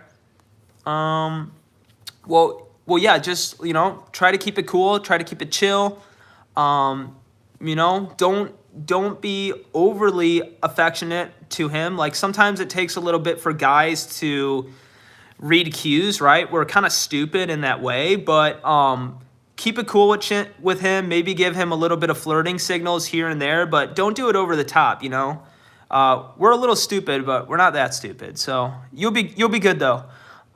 Well, yeah, just, you know, try to keep it cool. Try to keep it chill. You know, don't be overly affectionate to him. Like, sometimes it takes a little bit for guys to read cues, right? We're kind of stupid in that way, but keep it cool with him. Maybe give him a little bit of flirting signals here and there, but don't do it over the top, you know? We're a little stupid, but we're not that stupid. So you'll be good though.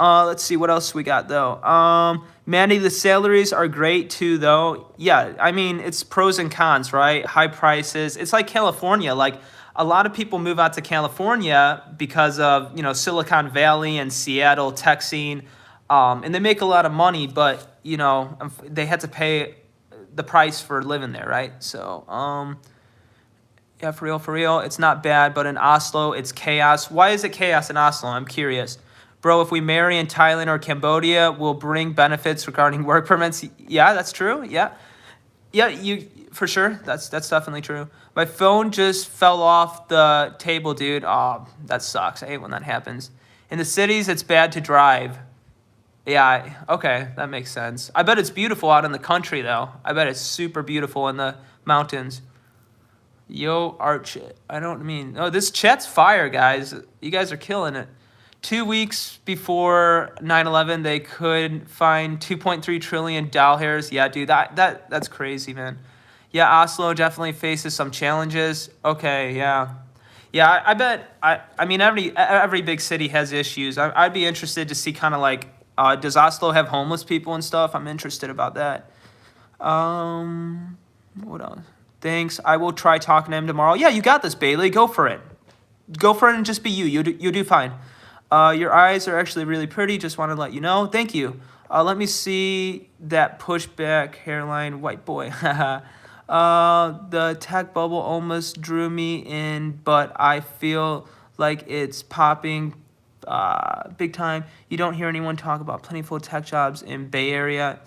Let's see what else we got though. Mandy, the salaries are great too though. Yeah, I mean, it's pros and cons, right? High prices. It's like California. Like, a lot of people move out to California because of, you know, Silicon Valley and Seattle tech scene. And they make a lot of money, but, you know, they had to pay the price for living there, right? So, yeah, for real, it's not bad, but in Oslo, it's chaos. Why is it chaos in Oslo? I'm curious. Bro, if we marry in Thailand or Cambodia, we'll bring benefits regarding work permits. Yeah, that's true. Yeah, you for sure. That's definitely true. My phone just fell off the table, dude. Oh, that sucks. I hate when that happens. In the cities, it's bad to drive. Yeah, okay, that makes sense. I bet it's beautiful out in the country, though. I bet it's super beautiful in the mountains. Yo, Arch. I don't mean... Oh, this chat's fire, guys. You guys are killing it. 2 weeks before 9/11, they could find 2.3 trillion doll hairs. Yeah, dude, that's crazy, man. Yeah, Oslo definitely faces some challenges. Okay, yeah. Yeah, I bet. I mean, every big city has issues. I'd be interested to see kind of like, does Oslo have homeless people and stuff? I'm interested about that. Um, what else? Thanks. I will try talking to him tomorrow. Yeah, you got this, Bailey. Go for it. Go for it and just be you. You do fine. Your eyes are actually really pretty. Just want to let you know. Thank you. Let me see that pushback hairline, white boy. The tech bubble almost drew me in, but I feel like it's popping big time. You don't hear anyone talk about plentiful tech jobs in Bay Area.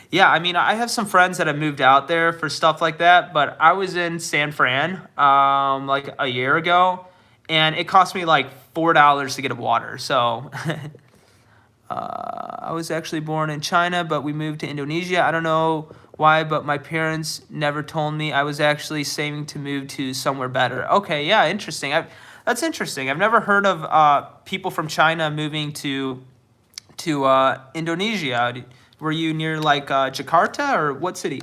Yeah, I mean, I have some friends that have moved out there for stuff like that, but I was in San Fran like a year ago, and it cost me like $4 to get a water. So I was actually born in China, but we moved to Indonesia. I don't know why, but my parents never told me. I was actually saving to move to somewhere better. Okay, yeah, interesting. That's interesting. I've never heard of people from China moving to Indonesia. Were you near like Jakarta or what city?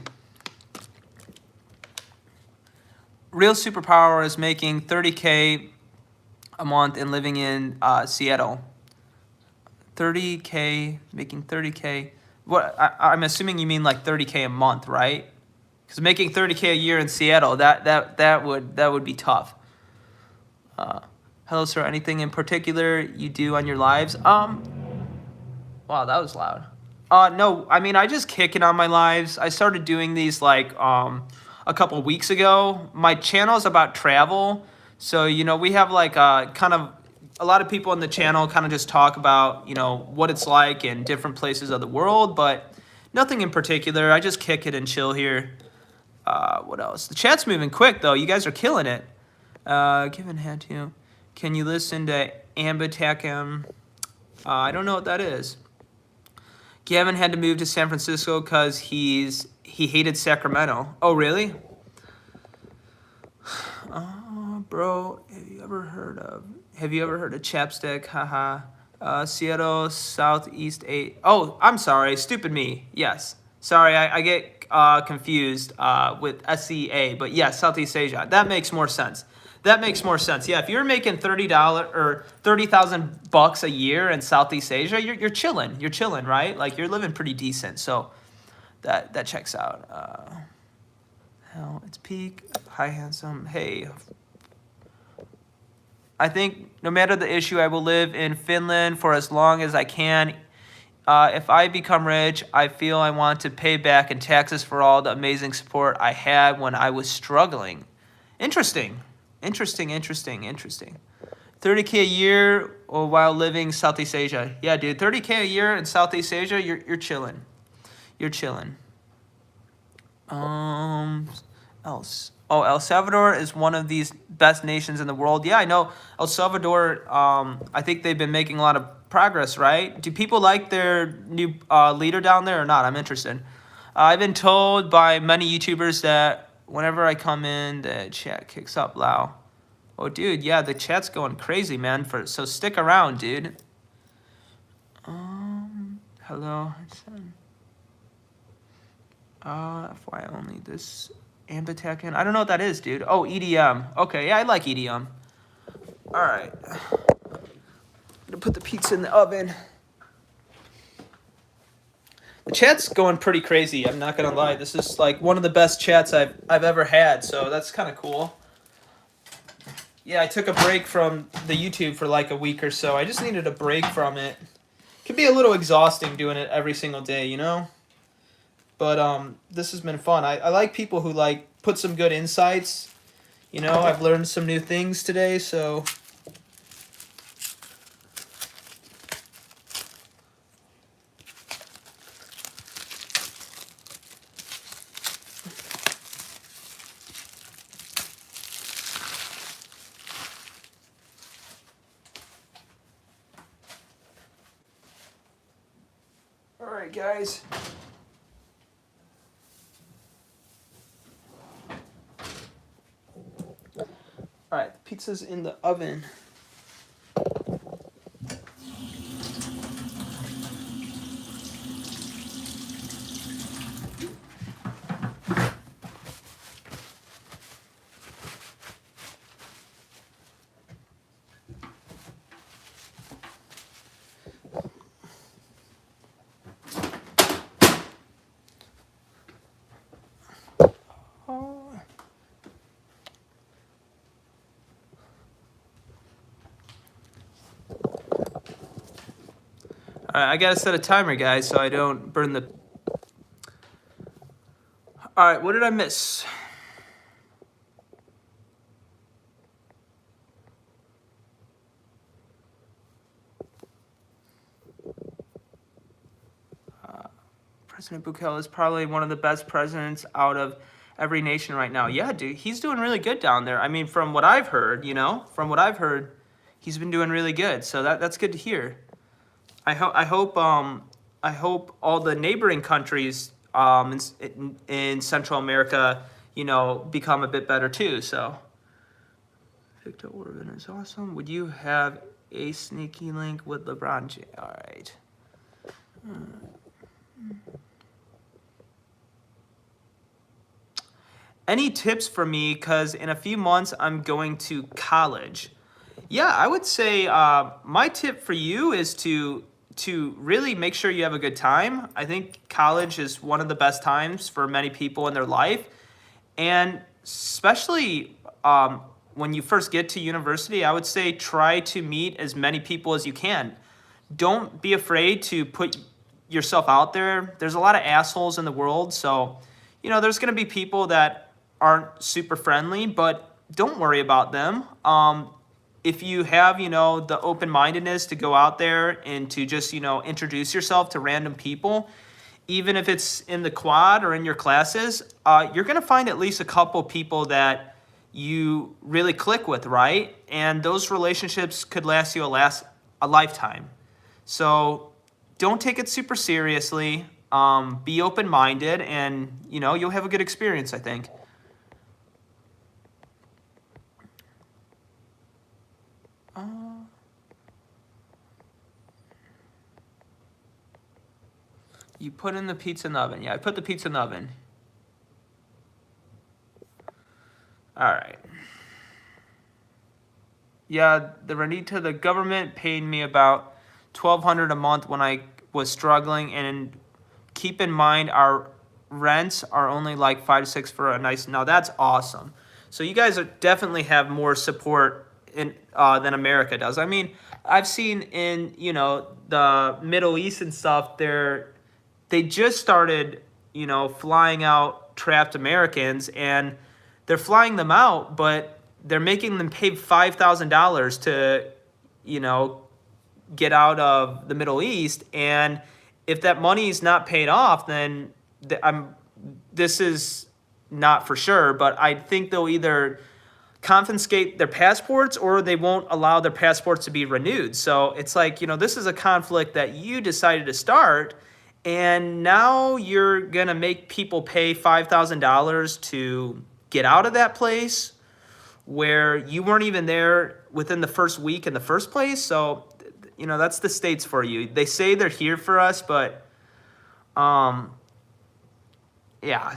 Real superpower is making 30K a month and living in Seattle. 30K, making 30K. What I'm assuming you mean like 30K a month, right? Because making 30K a year in Seattle, that would be tough. Hello, sir. Anything in particular you do on your lives? Wow, that was loud. No, I mean I just kick it on my lives. I started doing these like a couple weeks ago. My channel is about travel, so we have like kind of a lot of people on the channel kind of just talk about what it's like in different places of the world, but nothing in particular. I just kick it and chill here. What else? The chat's moving quick though. You guys are killing it. Given had to. Can you listen to Ambitacum? I don't know what that is. Gavin had to move to San Francisco because he hated Sacramento. Oh, really? Bro, have you ever heard of Chapstick? Haha. Seattle Southeast 8. Oh, I'm sorry. Stupid me. Yes. Sorry, I get confused with SEA, but yes, Southeast Asia. That makes more sense. That makes more sense. Yeah, if you're making $30 or $30,000 a year in Southeast Asia, you're chilling. You're chilling, right? Like you're living pretty decent. So that checks out. Hell, it's peak. Hi, handsome. Hey. I think no matter the issue, I will live in Finland for as long as I can. If I become rich, I feel I want to pay back in taxes for all the amazing support I had when I was struggling. Interesting. 30K a year while living Southeast Asia. Yeah, dude, 30K a year in Southeast Asia, you're chilling. You're chilling. Else. Oh, El Salvador is one of these best nations in the world. Yeah, I know El Salvador. I think they've been making a lot of progress, right? Do people like their new leader down there or not? I'm interested. I've been told by many YouTubers that whenever I come in, the chat kicks up loud. Oh, dude, yeah, the chat's going crazy, man. So stick around, dude. Hello. FYI only this Ambitacum. I don't know what that is, dude. Oh, EDM. Okay, yeah, I like EDM. All right. I'm gonna put the pizza in the oven. The chat's going pretty crazy. I'm not gonna lie. This is like one of the best chats I've ever had. So that's kind of cool. Yeah, I took a break from the YouTube for like a week or so. I just needed a break from it. It can be a little exhausting doing it every single day, you know? But this has been fun. I like people who like put some good insights. You know, I've learned some new things today, so all right, guys. All right, pizza's in the oven. All right, I gotta set a timer, guys, so I don't burn the... All right, what did I miss? President Bukele is probably one of the best presidents out of every nation right now. Yeah, dude, he's doing really good down there. I mean, from what I've heard, he's been doing really good. So that's good to hear. I hope all the neighboring countries in Central America, become a bit better too. So Victor Orban is awesome. Would you have a sneaky link with LeBron James? All right. Any tips for me? Because in a few months, I'm going to college. Yeah, I would say my tip for you is to really make sure you have a good time. I think college is one of the best times for many people in their life. And especially when you first get to university, I would say try to meet as many people as you can. Don't be afraid to put yourself out there. There's a lot of assholes in the world, so there's going to be people that aren't super friendly, but don't worry about them. If you have, the open-mindedness to go out there and to just, introduce yourself to random people, even if it's in the quad or in your classes, you're going to find at least a couple people that you really click with, right? And those relationships could last you a lifetime. So don't take it super seriously. Be open-minded, and, you'll have a good experience, I think. You put in the pizza in the oven. Yeah, I put the pizza in the oven. All right. Yeah, the government paid me about $1,200 a month when I was struggling, and keep in mind our rents are only like 5 to 6 for a nice. Now that's awesome. So you guys definitely have more support than America does. I mean, I've seen in the Middle East and stuff, they just started flying out trapped Americans, and they're flying them out, but they're making them pay $5,000 to get out of the Middle East. And if that money is not paid off, then this is not for sure, but I think they'll either confiscate their passports or they won't allow their passports to be renewed. So it's like, this is a conflict that you decided to start, and now you're going to make people pay $5,000 to get out of that place where you weren't even there within the first week in the first place. So, that's the States for you. They say they're here for us, but yeah,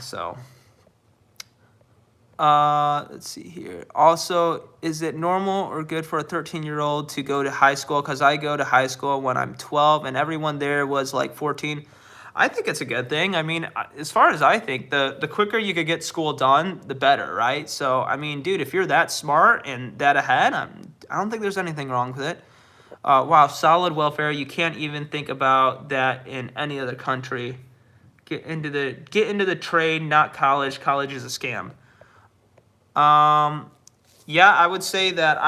so let's see here. Also, is it normal or good for a 13-year-old to go to high school? Because I go to high school when I'm 12 and everyone there was like 14. I think it's a good thing. I mean, as far as I think, the quicker you could get school done, the better, right? So, I mean, dude, if you're that smart and that ahead, I don't think there's anything wrong with it. Wow, solid welfare. You can't even think about that in any other country. Get into the trade, not college. College is a scam. Yeah, I would say that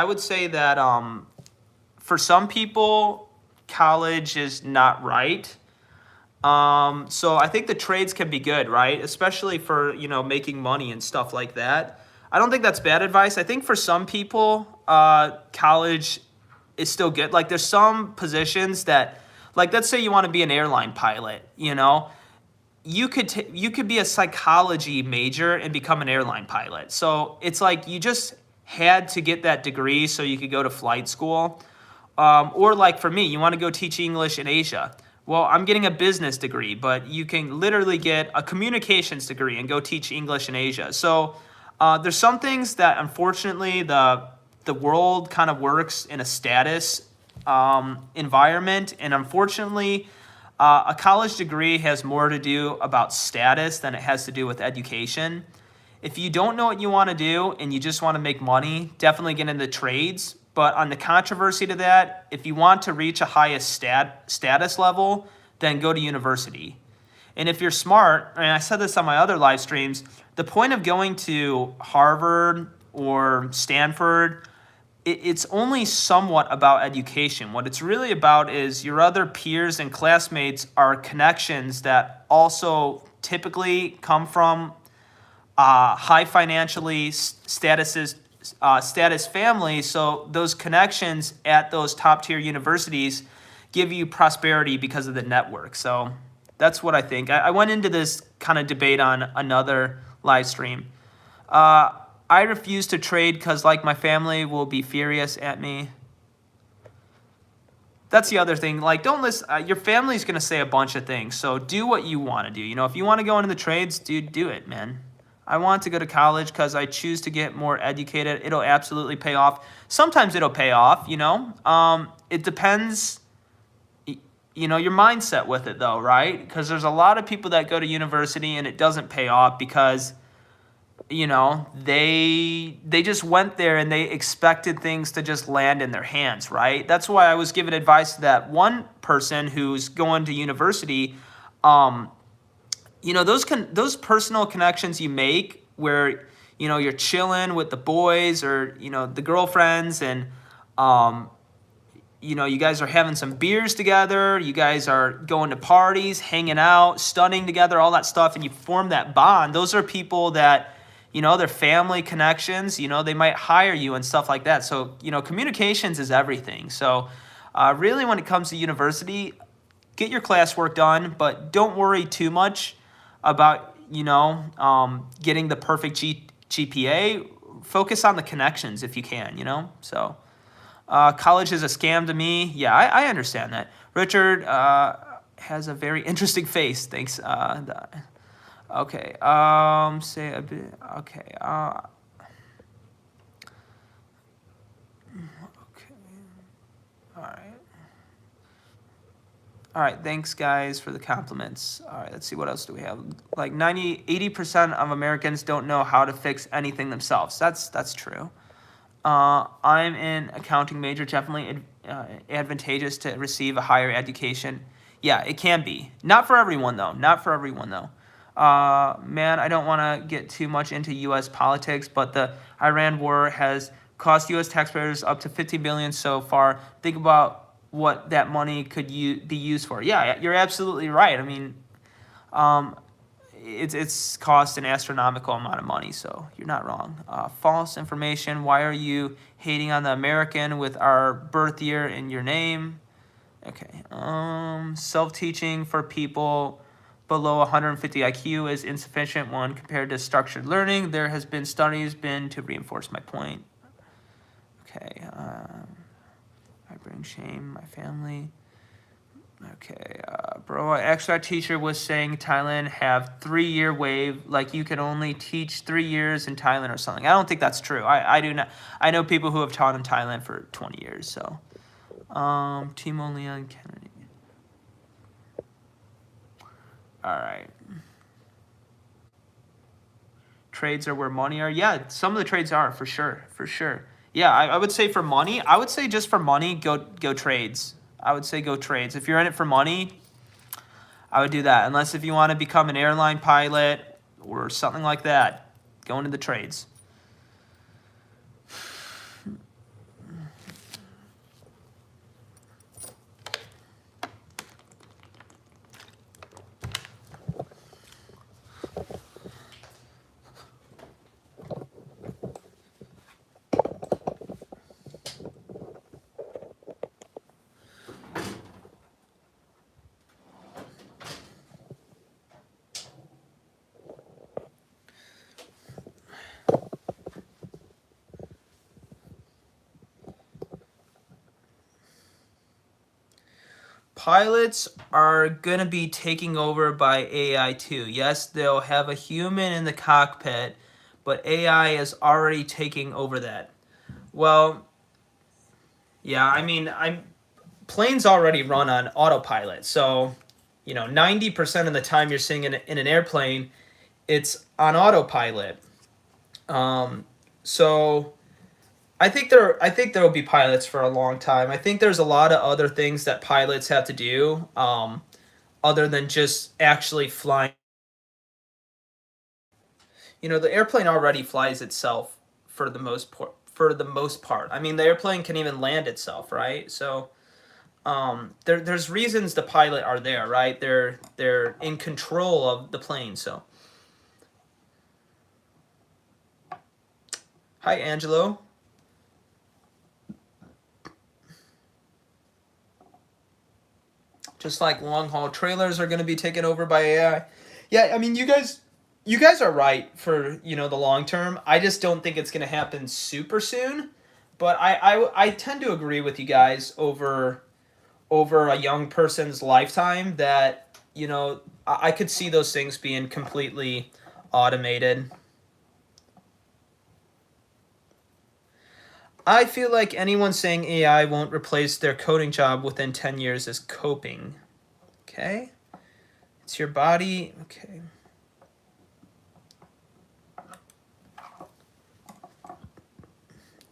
for some people, college is not right. So I think the trades can be good, right? Especially for, making money and stuff like that. I don't think that's bad advice. I think for some people, college is still good. Like, there's some positions that, like, let's say you want to be an airline pilot, you could be a psychology major and become an airline pilot. So it's like you just had to get that degree so you could go to flight school. Or like for me, you want to go teach English in Asia. Well, I'm getting a business degree, but you can literally get a communications degree and go teach English in Asia. So there's some things that, unfortunately, the world kind of works in a status environment, and unfortunately, a college degree has more to do about status than it has to do with education. If you don't know what you want to do and you just want to make money, definitely get into trades. But on the controversy to that, if you want to reach a highest status level, then go to university. And if you're smart, and I said this on my other live streams, the point of going to Harvard or Stanford, it's only somewhat about education. What it's really about is your other peers and classmates are connections that also typically come from high financially status families. So those connections at those top tier universities give you prosperity because of the network. So that's what I think. I went into this kind of debate on another live stream. I refuse to trade because, like, my family will be furious at me. That's the other thing. Like, don't listen. Your family's going to say a bunch of things. So do what you want to do. You know, if you want to go into the trades, dude, do it, man. I want to go to college because I choose to get more educated. It'll absolutely pay off. Sometimes it'll pay off, you know. It depends, you know, your mindset with it, though, right? Because there's a lot of people that go to university and it doesn't pay off because, you know, they just went there and they expected things to just land in their hands, right? That's why I was giving advice to that one person who's going to university. You know, those personal connections you make where, you know, you're chilling with the boys or, you know, the girlfriends and, you know, you guys are having some beers together, you guys are going to parties, hanging out, studying together, all that stuff, and you form that bond. Those are people that, you know, they're family connections, you know, they might hire you and stuff like that. So, you know, communications is everything. So really when it comes to university, get your classwork done, but don't worry too much about, you know, getting the perfect GPA. Focus on the connections if you can, you know. So college is a scam to me. Yeah, I understand that. Richard has a very interesting face. Thanks. Okay. Say a bit. Okay. Okay. All right. All right, thanks guys for the compliments. All right, let's see, what else do we have? Like 80% of Americans don't know how to fix anything themselves. That's true. I'm in accounting major, definitely advantageous to receive a higher education. Yeah, it can be. Not for everyone though, not for everyone though. Man, I don't want to get too much into U.S. politics, but the Iran war has cost U.S. taxpayers up to $50 billion so far. Think about what that money could be used for. Yeah, you're absolutely right. I mean, it's cost an astronomical amount of money, so you're not wrong. False information. Why are you hating on the American with our birth year in your name? Okay. Self-teaching for people below 150 IQ is insufficient when compared to structured learning. There has been studies to reinforce my point. Okay. I bring shame, my family. Okay, bro, actually our teacher was saying Thailand have 3-year wave, like you can only teach 3 years in Thailand or something. I don't think that's true. I do not. I know people who have taught in Thailand for 20 years, so. Timo Leon Kennedy. All right. Trades are where money are. Yeah, some of the trades are, for sure, for sure. Yeah, I would say for money, I would say just for money, go trades. I would say go trades. If you're in it for money, I would do that. Unless if you want to become an airline pilot or something like that, go into the trades. Pilots are going to be taking over by AI too. Yes, they'll have a human in the cockpit, but AI is already taking over that. Well, yeah, I mean, planes already run on autopilot. So, you know, 90% of the time you're sitting in an airplane, it's on autopilot. So I think there will be pilots for a long time. I think there's a lot of other things that pilots have to do, other than just actually flying. You know, the airplane already flies itself for the most part. For the most part, I mean, the airplane can even land itself, right? So, there's reasons the pilot are there, right? They're in control of the plane. So, hi, Angelo. Just like long haul trailers are going to be taken over by AI. Yeah, I mean, you guys are right for, you know, the long term. I just don't think it's going to happen super soon. But I tend to agree with you guys over a young person's lifetime that, you know, I could see those things being completely automated. I feel like anyone saying AI won't replace their coding job within 10 years is coping. Okay. It's your body. Okay.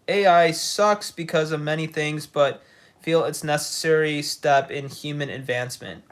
AI sucks because of many things, but feel it's necessary step in human advancement.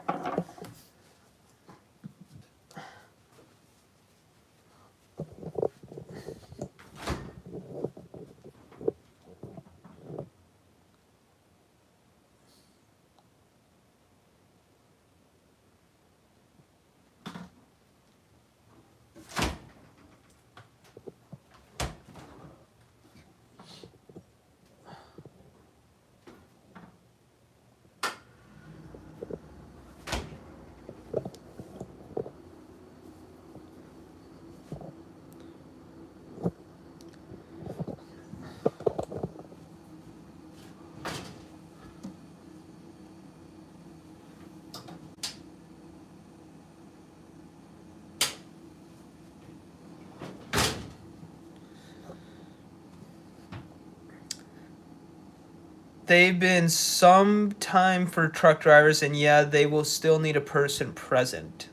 They've been some time for truck drivers, and yeah, they will still need a person present.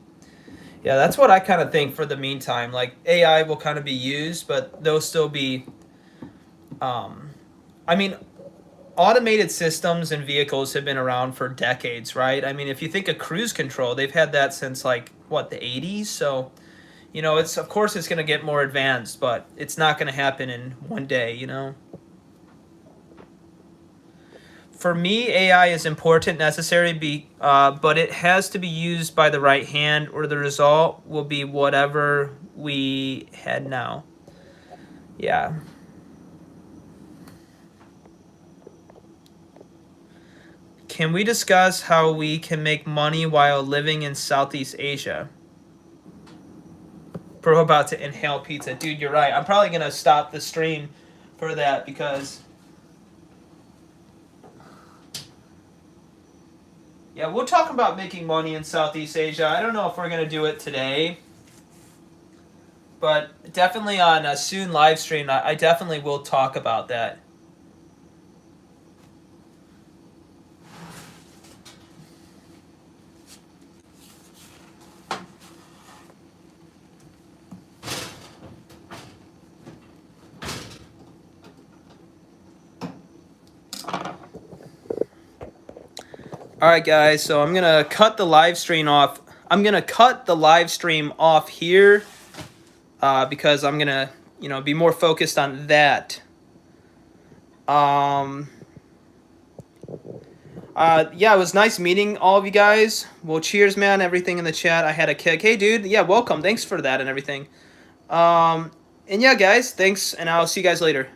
Yeah, that's what I kind of think for the meantime. Like AI will kind of be used, but they'll still be. Um, I mean, automated systems and vehicles have been around for decades, right? I mean, if you think of cruise control, they've had that since like what, the 80s. So, you know, it's, of course it's going to get more advanced, but it's not going to happen in one day, you know. For me, AI is important, necessary, but it has to be used by the right hand, or the result will be whatever we had now. Yeah. Can we discuss how we can make money while living in Southeast Asia? Bro, about to inhale pizza. Dude, you're right. I'm probably going to stop the stream for that because... Yeah, we'll talk about making money in Southeast Asia. I don't know if we're going to do it today. But definitely on a soon live stream, I definitely will talk about that. All right, guys. So I'm gonna cut the live stream off. I'm gonna cut the live stream off here because I'm gonna, you know, be more focused on that. Yeah, it was nice meeting all of you guys. Well, cheers, man. Everything in the chat. I had a kick. Hey, dude. Yeah, welcome. Thanks for that and everything. And yeah, guys. Thanks, and I'll see you guys later.